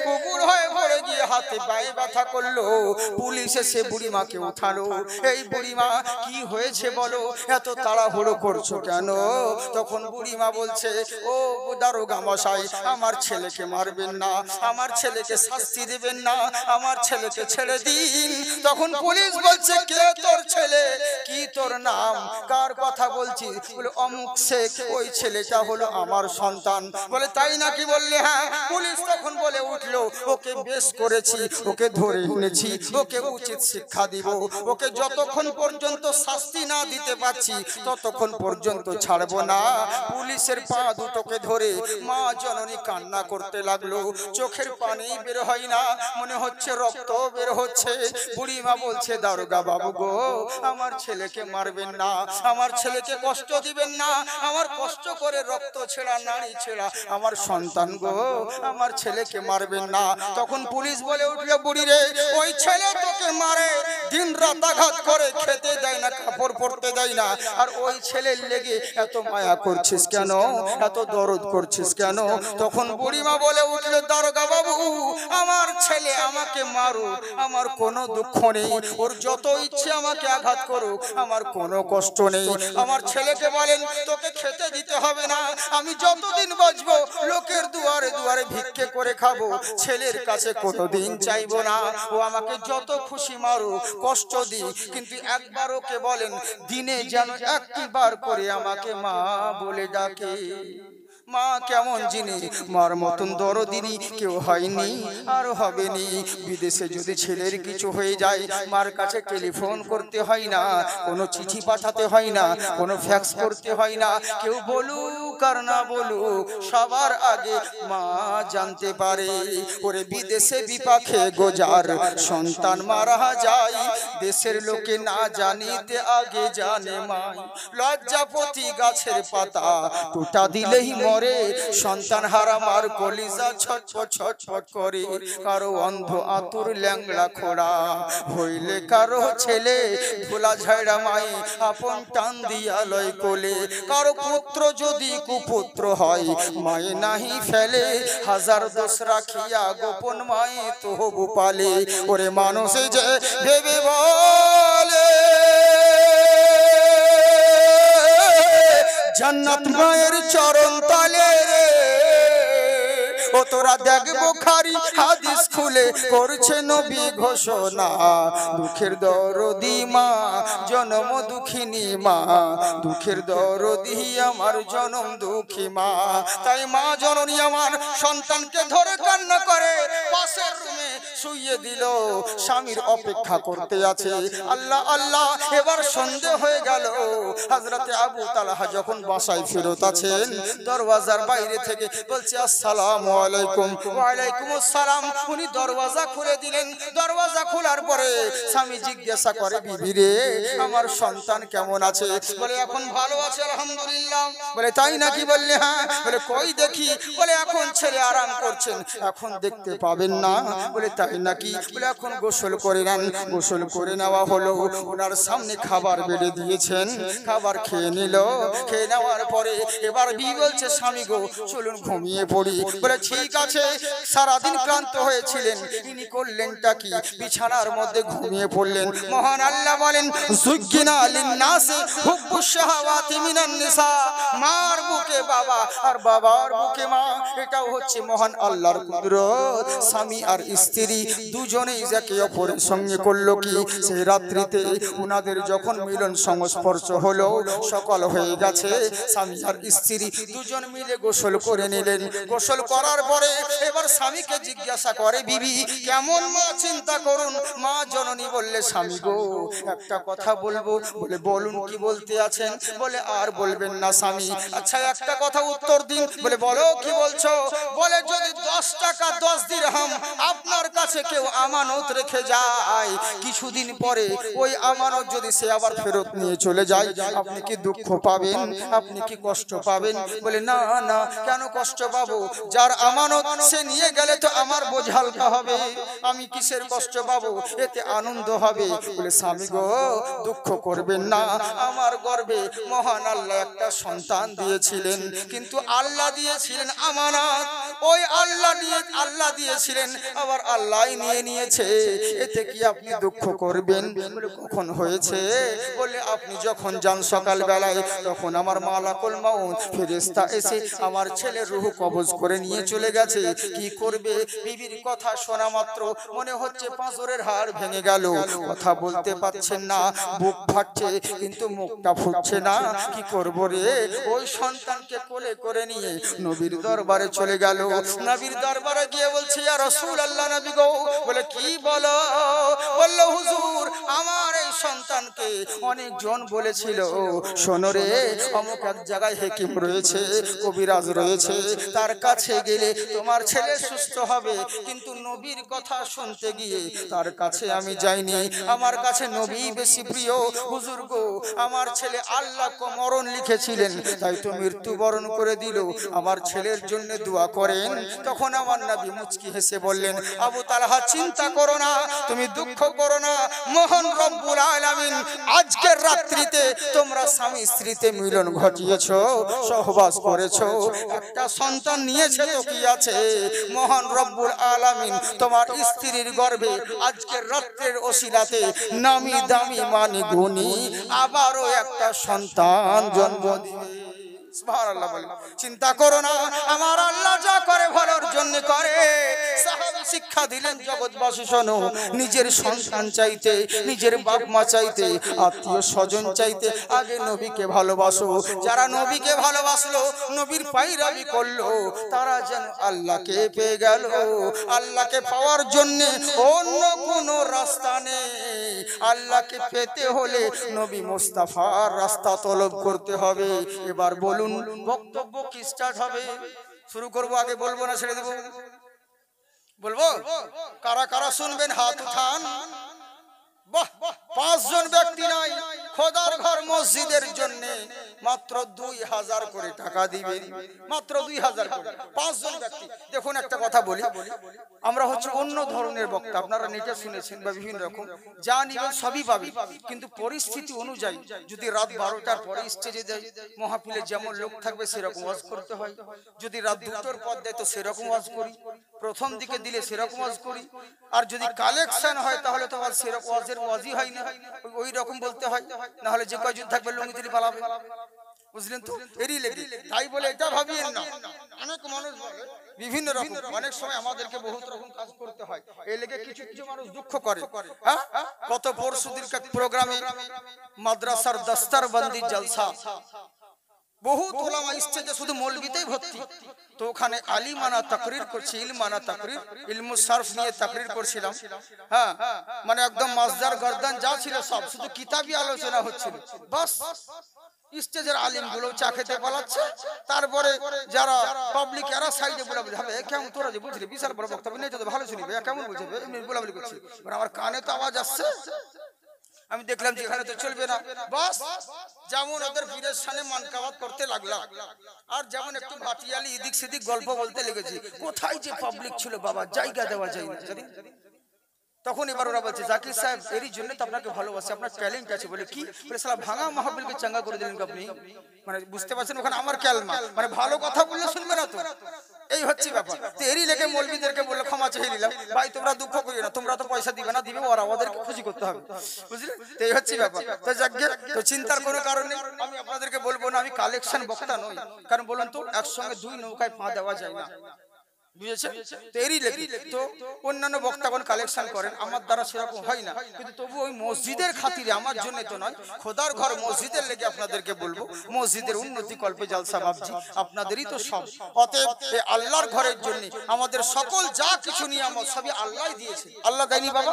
কুকুর হয়ে পড়ে গিয়ে হাতে পায়ে ব্যথা করলো। পুলিশ এসে বুড়িমাকে উঠালো। এই বুড়িমা, কি হয়েছে বলো, এত তাড়াহুড়ো করছো কেন? তখন বুড়িমা বলছে, ও দারোগা মশাই, আমার ছেলেকে মারবেন না, আমার ছেলেকে শাস্তি দেবেন না, আমার ছেলেকে ছেড়ে দিন। তখন পুলিশ বলছে, কে তোর ছেলে, কি তোর নাম, কার কথা বলছিস? বলে অমুক শেখ, ওই ছেলেটা হলো আমার সন্তান। বলে তাই নাকি? বলল বললে হ্যাঁ। পুলিশ তখন বলে উঠলো, ওকে বেশ করেছি, ওকে ধরে এনেছি, ওকে উচিত শিক্ষা দিব, ওকে যতক্ষণ পর্যন্ত শাস্তি না দিতে পারছি ততক্ষণ পর্যন্ত ছাড়বো না। পুলিশের পা দুটোকে ধরে মা জননী কান্না করতে লাগলো, চোখের পানি বের হয় না, মনে হচ্ছে রক্ত বের হচ্ছে। বুড়ি মা বলছে, দারোগা বাবু গো, আমার ছেলেকে মারবেন না, আমার ছেলেকে কষ্ট দিবেন না, আমার কষ্ট করে রক্ত ছেড়া নাড়ি ছেড়া আমার সন্তান গো, আমার ছেলেকে মারবেন না। তখন পুলিশ বলে উঠলো, বুড়ি রে, ওই ছেলে তোকে মারে, দিন রাত আঘাত করে, খেতে দেয় না, কাপড় পরতে দেয় না, আর ওই ছেলের লেগে এত মায়া করছিস কেন, এত দরদ করছিস কেন? তখন বুড়িমা বলে উঠলো, দারোগা বাবু, আমার ছেলে আমাকে মারুক, আমার কোনো দুঃখ নেই, ওর যত ইচ্ছে আমাকে আঘাত করুক, আমার কোনো কষ্ট নেই। আমার ছেলেকে বলেন, তোকে খেতে দিতে হবে না, আমি যতদিন বাঁচবো লোকের দুয়ারে দুয়ারে ভিক্ষে করে খাবো, ছেলের কাছে কোনোদিন চাইবো না, ও আমাকে যত খুশি মারুক, কষ্ট দিই, কিন্তু একবার ওকে বলেন দিনে যেন একবার করে আমাকে মা বলে ডাকে। মা কেমন জিনিস, মার মতন দরদিনী কেউ হয়নি আর হবেনি। বিদেশে যদি ছেলের কিছু হয়ে যায়, মার কাছে টেলিফোন করতে হয় না, কোনো চিঠি পাঠাতে হয় না, কোনো ফ্যাক্স করতে হয় না, কেউ বলুক আর না বলুক, সবার আগে মা জানতে পারে। ওরে বিদেশে বিপাকে গোজার সন্তান মারা যায়, দেশের লোকে না জানিতে আগে জানে মাই। লজ্জাপতি গাছের পাতা টুটা দিলেই মরে, সন্তান হারা মার কলিজা ছটফট ছটফট করে। কারো অন্ধ আতুর ল্যাংড়া খোড়া হইলে কারো ছেলে, ভোলা ঝাড়া মাই আপন টান দিয়া লয় কোলে। কারো পুত্র যদি কুপুত্র হয়, মায়ে নাহি ফেলে, হাজার দোষ রাখিয়া গোপন মায়ে তবু পালে। ওরে মানুষে যে ভেবে বলে জান্নাত মায়ের চরণ তলে রে, ও তোরা দেখ বুখারী হাদিস খুলে করছে নবী ঘোষণা। দুঃখের দরদি মা, জনম দুঃখিনী মা, দুঃখের দরদি আমার জনম দুঃখী মা। তাই মা জননী আমার সন্তানকে ধরে কান্না করে পাশের রুমে শুইয়ে দিল, স্বামীর অপেক্ষা করতে আছে। আল্লাহ আল্লাহ, এবার সন্ধ্যে হয়ে গেল। হযরতে আবু তালহা যখন বাসায় ফেরত আছেন, দরওয়াজার বাইরে থেকে বলছে, আসসালামু আলাইকুম। ওয়া আলাইকুম আসসালাম। উনি দরওয়াজা খুলে দিলেন। দরওয়াজা খোলার পরে স্বামী জিজ্ঞাসা করে, বিবি রে, আমার সন্তান কেমন আছে? বলে, এখন ভালো আছে আলহামদুলিল্লাহ। বলে, তাই নাকি? বললে, হ্যাঁ। বলে, কই দেখি? বলে, এখন ছেলে আরাম করছেন, এখন দেখতে পাবেন না। বলে, তাই নাকি? বলে, এখন গোসল করে নেন। গোসল করে নেওয়া হলো, ওনার সামনে খাবার বেড়ে দিয়েছেন, খাবার খেয়ে নিল। খেয়ে নেওয়ার পরে এবার বিবি বলছে, স্বামী গো, চলুন ঘুমিয়ে পড়ি। বলে, ঠিক আছে। সারাদিন ক্লান্ত হয়েছিলেন, ইনি করলেনটা কি? বিছানার মধ্যে ঘুমিয়ে পড়লেন। মহান আল্লাহ বলেন, যুজ্জিনা লিন-নাসি হুব্বুশ শাহাওয়াতি মিনান নিসা। মার বুকে বাবা আর বাবার বুকে মা, এটাও হচ্ছে মহান আল্লাহর কুদরত। স্বামী আর স্ত্রী দুজনেই একে অপরের সঙ্গে করলো কি? সেই রাত্রিতে উনাদের যখন মিলন সংস্পর্শ হলো, সকাল হয়ে গেছে, স্বামী আর স্ত্রী দুজন মিলে গোসল করে নিলেন। গোসল করার পরে এবার স্বামীকে জিজ্ঞাসা করে, বিবি কেমন? মা চিন্তা করুন। মা জননী বললে, স্বামী গো, একটা কথা বলবো। বলে, বলুন, কি বলতে আছেন? বলে, আর বলবেন না স্বামী। আচ্ছা, একটা কথা উত্তর দিন। বলে, বলো, কি বলছো? বলে, যদি 10 টাকা 10 দিরহাম আপনার কাছে কেউ আমানত রেখে যায়, কিছুদিন পরে ওই আমানত যদি সে আবার ফেরত নিয়ে চলে যায়, আপনি কি দুঃখ পাবেন? আপনি কি কষ্ট পাবেন? বলে, না না, কেন কষ্ট পাবো? যার আমানত সে নিয়ে গেলে তো আমার বোঝা হালকা হবে, আমি কিসের কষ্ট পাবো? এতে আনন্দ হবে। বলে, স্বামী গো, দুঃখ করবেন না, আমার গর্ভে মহান আল্লাহ একটা সন্তান দিয়েছিলেন, কিন্তু আল্লাহ দিয়েছিলেন আমানত। ওই আল্লাহ দিয়েছিলেন, আবার আল্লাহ নিয়ে নিয়েছে, এতে কি আপনি দুঃখ করবেন? বলে, কখন হয়েছে? বলে, আপনি যখন যান সকাল বেলায়, তখন আমার মালাকুল মাউত ফেরেশতা এসে আমার ছেলের রূহ কবজ করে নিয়ে চলে চলে গেছে। কি করবে? বিবির কথা শোনা মাত্র মনে হচ্ছে পাঁজরের হাড় ভেঙে গেল। কথা বলতে পারছেন না, বুক ফাটছে কিন্তু মুখটা ফুটছে না। কি করব রে? ওই সন্তানকে কোলে করে নিয়ে নবীর দরবারে চলে গেল। নবীর দরবারে গিয়ে বলছে, ইয়া রাসূলুল্লাহ, নবী গো। বলে কি বলো? বলল, হুজুর, আমার এই সন্তানকে অনেকজন বলেছিল, শোনো রে, অমুক এক জায়গায় হেকিম রয়েছে, কবিরাজ রয়েছে, তার কাছে গেলে তোমার ছেলে সুস্থ হবে। কিন্তু নবীর কথা শুনতে গিয়ে তার কাছে আমি যাইনি। আমার কাছে নবী বেশি প্রিয়। হুজুর গো, আমার ছেলে আল্লাহ মরণ লিখেছিলেন, তাই তো মৃত্যুবরণ করে দিল। আমার ছেলের জন্য দোয়া করেন। তখন আমার নবী মুচকি হেসে বললেন, আবু তালহা, চিন্তা করো না, তুমি দুঃখ করো না। মহান রব্বুল আলামিন আজকের রাত্রিতে তোমরা স্বামী স্ত্রীতে মিলন ঘটিয়েছো, সহবাস করেছো, একটা সন্তান নিয়েছে, তো কি আছে? মহান রব্বুল আলামিন তোমার স্ত্রীর গর্ভে আজকের রাত্রের ওসিলাতে নামি দামি মানি গুণী আবারও একটা সন্তান জন্ম দিবে। সুবহানাল্লাহ বলে, চিন্তা করো না, আমার আল্লাহ যা করে ভালোর জন্য করে। সাহাবী শিক্ষা দিলেন, জগৎবাসী শোনো, নিজের সন্তান চাইতে, নিজের বাপ মা চাইতে, আত্মীয় স্বজন চাইতে আগে নবীকে ভালোবাসো। যারা নবীকে ভালোবাসলো, নবীর পায়রাবি করলো, তারা যেন আল্লাহকে পেয়ে গেল। আল্লাহকে পাওয়ার জন্য অন্য কোনো রাস্তা নেই। আল্লাহকে পেতে হলে নবী মুস্তাফার রাস্তা তলব করতে হবে। এবার বলুন, বক্তব্য কি স্টার্ট হবে? শুরু করব? আগে বলবো না ছেড়ে দেবো? বলবো। কারা কারা শুনবেন হাত উঠান। বাহ, 5 জন ব্যক্তি নাই, খোদার ঘর মসজিদের জন্য মাত্র 2000 করে টাকা দিবেন। মাত্র 2000 করে 5 জন ব্যক্তি। দেখুন, একটা কথা বলি, আমরা হচ্ছে অন্য ধরনের বক্তা, আপনারা নেটে শুনেছেন বা বিভিন্ন রকম, যা নিবেন সবই পাবেন। কিন্তু পরিস্থিতি অনুযায়ী যদি রাত 12টার পরে স্টেজে দেয়, মাহফিলে যেমন লোক থাকবে সেরকম ওয়াজ করতে হয়। যদি রাত 2টোর পর দেয় তো সেরকম ওয়াজ করি, প্রথম দিকে দিলে সেরকম ওয়াজ করি। আর যদি কালেকশন হয় তাহলে তো সেরকম ওয়াজই হয় না, ওই রকম বলতে হয়। না হলে যে কয়জন থাকবে লুঙ্গি তুলি পালাবে, বুঝলেন তো? এরই লেগে তাই বলে এটা ভাবিয়েন না। অনেক মানুষ বলে বিভিন্ন রকম, অনেক সময় আমাদেরকে বহুত রকম কাজ করতে হয়, এই লেগে কিছু কিছু মানুষ দুঃখ করে। কত পরশুদিন প্রোগ্রামে মাদ্রাসার দস্তারবন্দি জলসা, বহুত ওলামা স্টেজে শুধু মৌলবীতেই ভর্তি। তো ওখানে আলিমানা তাকরির করছি, ইলমানা তাকরির, ইলমু সারফ নিয়ে তাকরির করছিলাম। হ্যাঁ, মানে একদম মাজদার গর্দান যা ছিল সব, শুধু কিতাবি আলোচনা হচ্ছিল। বাস স্টেজের আলিম গুলো চা খেতে পালাচ্ছে, তারপরে যারা পাবলিক এরা সাইডে বলে হবে, কেমন তোরা যে বুঝলি বিশাল বড় বক্তব্য নেই, তো ভালো শুনিবে, কেমন বলছে, এমনি বলাবলি করছে। আমার কানে তো আওয়াজ আসছে, আমি দেখলাম যে এখানে তো চলবে না। বাস যেমন ওদের পীরের সামনে মানকাবাত করতে লাগলাম, আর যেমন একটু ভাটিয়ালি এদিক সেদিক গল্প বলতে লেগেছি। কোথায় যে পাবলিক ছিল বাবা, জায়গা দেওয়া যায় না জানি। তখন এবার ওরা বলছে, জাকির সাহেব এরই জন্য তো আপনাকে ভালোবাসি, আপনার ট্যালেন্ট আছে। বলে কি? বলে সালা ভাঙা মাহফিলকে চাঙ্গা করে দিলেন আপনি। মানে বুঝতে পারছেন, ওখানে আমার ক্যালমা, মানে ভালো কথা বললে শুনবে না তো, এই হচ্ছে ব্যাপার। তো এরই লেগে মৌলবীদেরকে বললো, ক্ষমা চেয়ে নিলাম ভাই, তোমরা দুঃখ করিও না, তোমরা তো পয়সা দিবে না, দিবে ওরা, ওদেরকে খুশি করতে হবে, বুঝলে? তো এই হচ্ছে ব্যাপার। তো যাকগে, তো চিন্তার কোনো কারণ নেই। আমি আপনাদেরকে বলবো না, আমি কালেকশন বক্তা নই। কারণ বলুন তো, একসঙ্গে 2 নৌকায় পা দেওয়া যায় না, বুঝেছেন? তো এরই লেগে তো অন্যান্য বক্তাগণ কালেকশন করেন, আমার দ্বারা সেরকম হয় না। কিন্তু তবু ওই মসজিদের খাতিরে, আমার জন্য তো নয়, খোদার ঘর মসজিদের লেগে আপনাদেরকে বলবো, মসজিদের উন্নতি কল্পে জলসা ভাবছি, আপনাদেরই তো সব। অতএব এই আল্লাহর ঘরের জন্য আমাদের সকল যা কিছু নিয়ামত সবই আল্লাহই দিয়েছে, আল্লাহ দেয়নি বাবা?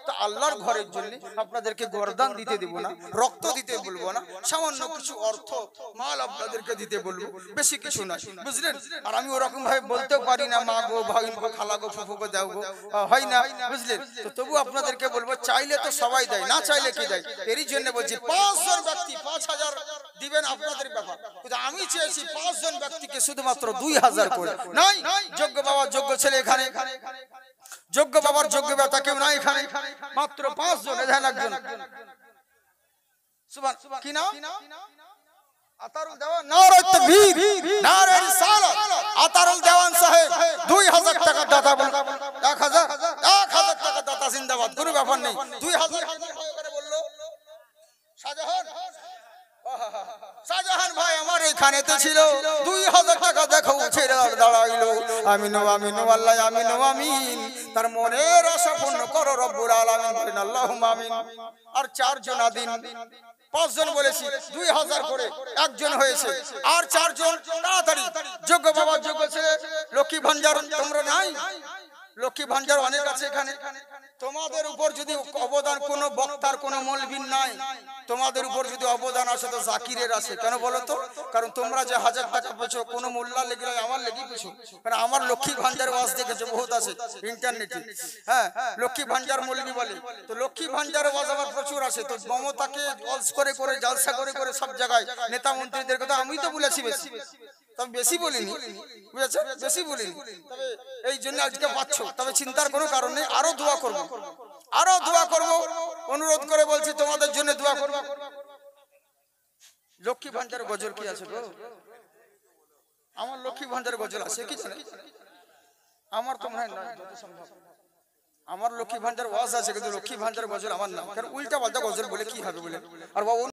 তো আল্লাহর ঘরের জন্য আপনাদেরকে গরদান দিতে দেব না, রক্ত দিতে বলবো না, সামান্য কিছু অর্থ মাল আপনাদেরকে দিতে বলবো, বেশি কিছু না, বুঝলেন? আর আমি ওরকম ভাবে বলতেও পারি না, মা গো, ভাই গো, খালা গো, ফুফু গো, দাও গো, হয় না, বুঝলেন? তো তবু আপনাদেরকে বলবো, চাইলে তো সবাই দেয়, না চাইলে কি দেয়? এরই জন্য বলছি 5 জন ব্যক্তি 5000 দিবেন, আপনাদের ব্যাপার। কিন্তু আমি চেয়েছি 5 জন ব্যক্তিকে শুধুমাত্র 2000 করে। নাই, যোগ্য বাবা, যোগ্য ছেলে এখানে, যোগ্য বাবার যোগ্য বেটা কেউ নাই এখানে, মাত্র 5 জন। এখানে একজন সুবহান, কি নাম? আতারুল দেওয়ান, নারে তাকবীর, নারে রিসালাত, আতারুল দেওয়ান সাহেব 2000 টাকা দাতা, 1000 টাকা দাতা, জিন্দাবাদ, কোনো ব্যাপার নেই। 2000 করে বললো শাহজাহান, শাহজাহান ভাই আমার এখানেতে ছিল, 2000 টাকা দেখো ছেড়ে দাঁড়াইলো। আমিনু আমিনু আল্লাহ আমিনু আমিন। তার মনের আশা পূর্ণ করো রব্বুল আলামিন, বলেন আল্লাহুম্মা আমিন। আর 4 জন আদিন, 5 জন বলেছি, 2000 করে একজন হয়েছে, আর 4 জন তাড়াতাড়ি যোগ্য বাবা যোগ্য ছেলে। লক্ষ্মী ভান্ডার তোমরা নাই? লক্ষ্মী ভান্ডার অনেক আছে এখানে। তোমাদের উপর যদি অবদান কোনো বক্তার কোনো মৌলবীর নাই, তোমাদের উপর যদি অবদান আসে তো জাকিরের আছে। কেন বলো তো? কারণ তোমরা যে 1000 টাকা পেছো কোনো মোল্লা লেগে আমার লেগে পেছো, কারণ আমার লক্ষ্মী ভান্ডার ওয়াজ দেখেছো বহুত আছে ইন্টারনেটে। হ্যাঁ, লক্ষ্মী ভান্ডার মৌলবী বলে, তো লক্ষ্মী ভান্ডার ওয়াজ আমার প্রচুর আছে। তো মমতাকে ওয়াজ করে করে জলসা করে করে সব জায়গায় নেতা মন্ত্রীদের কথা আমি তো বলেছি বেশি, তবে বেশি বলিনি, বুঝেছো? বেশি বলিনি, তবে এই জন্য আজকে পাচ্ছ। তবে চিন্তার কোনো কারণ নেই, আরো দোয়া করবো, আরো দোয়া করবো, অনুরোধ করে বলছি তোমাদের জন্য দোয়া করবো। লক্ষ্মী ভান্ডার গজল কি আছে গো? আমার লক্ষ্মী ভান্ডার গজল আছে কি জানে? আমার তো মনে হয় না, যত সম্ভব আমার লক্ষ্মী ভান্ডার ওয়াজ আছে, কিন্তু লক্ষ্মী ভান্ডার গজল আমার না। কারণ উল্টা পাল্টা গজল বলে কি হবে বলে। আর বাবু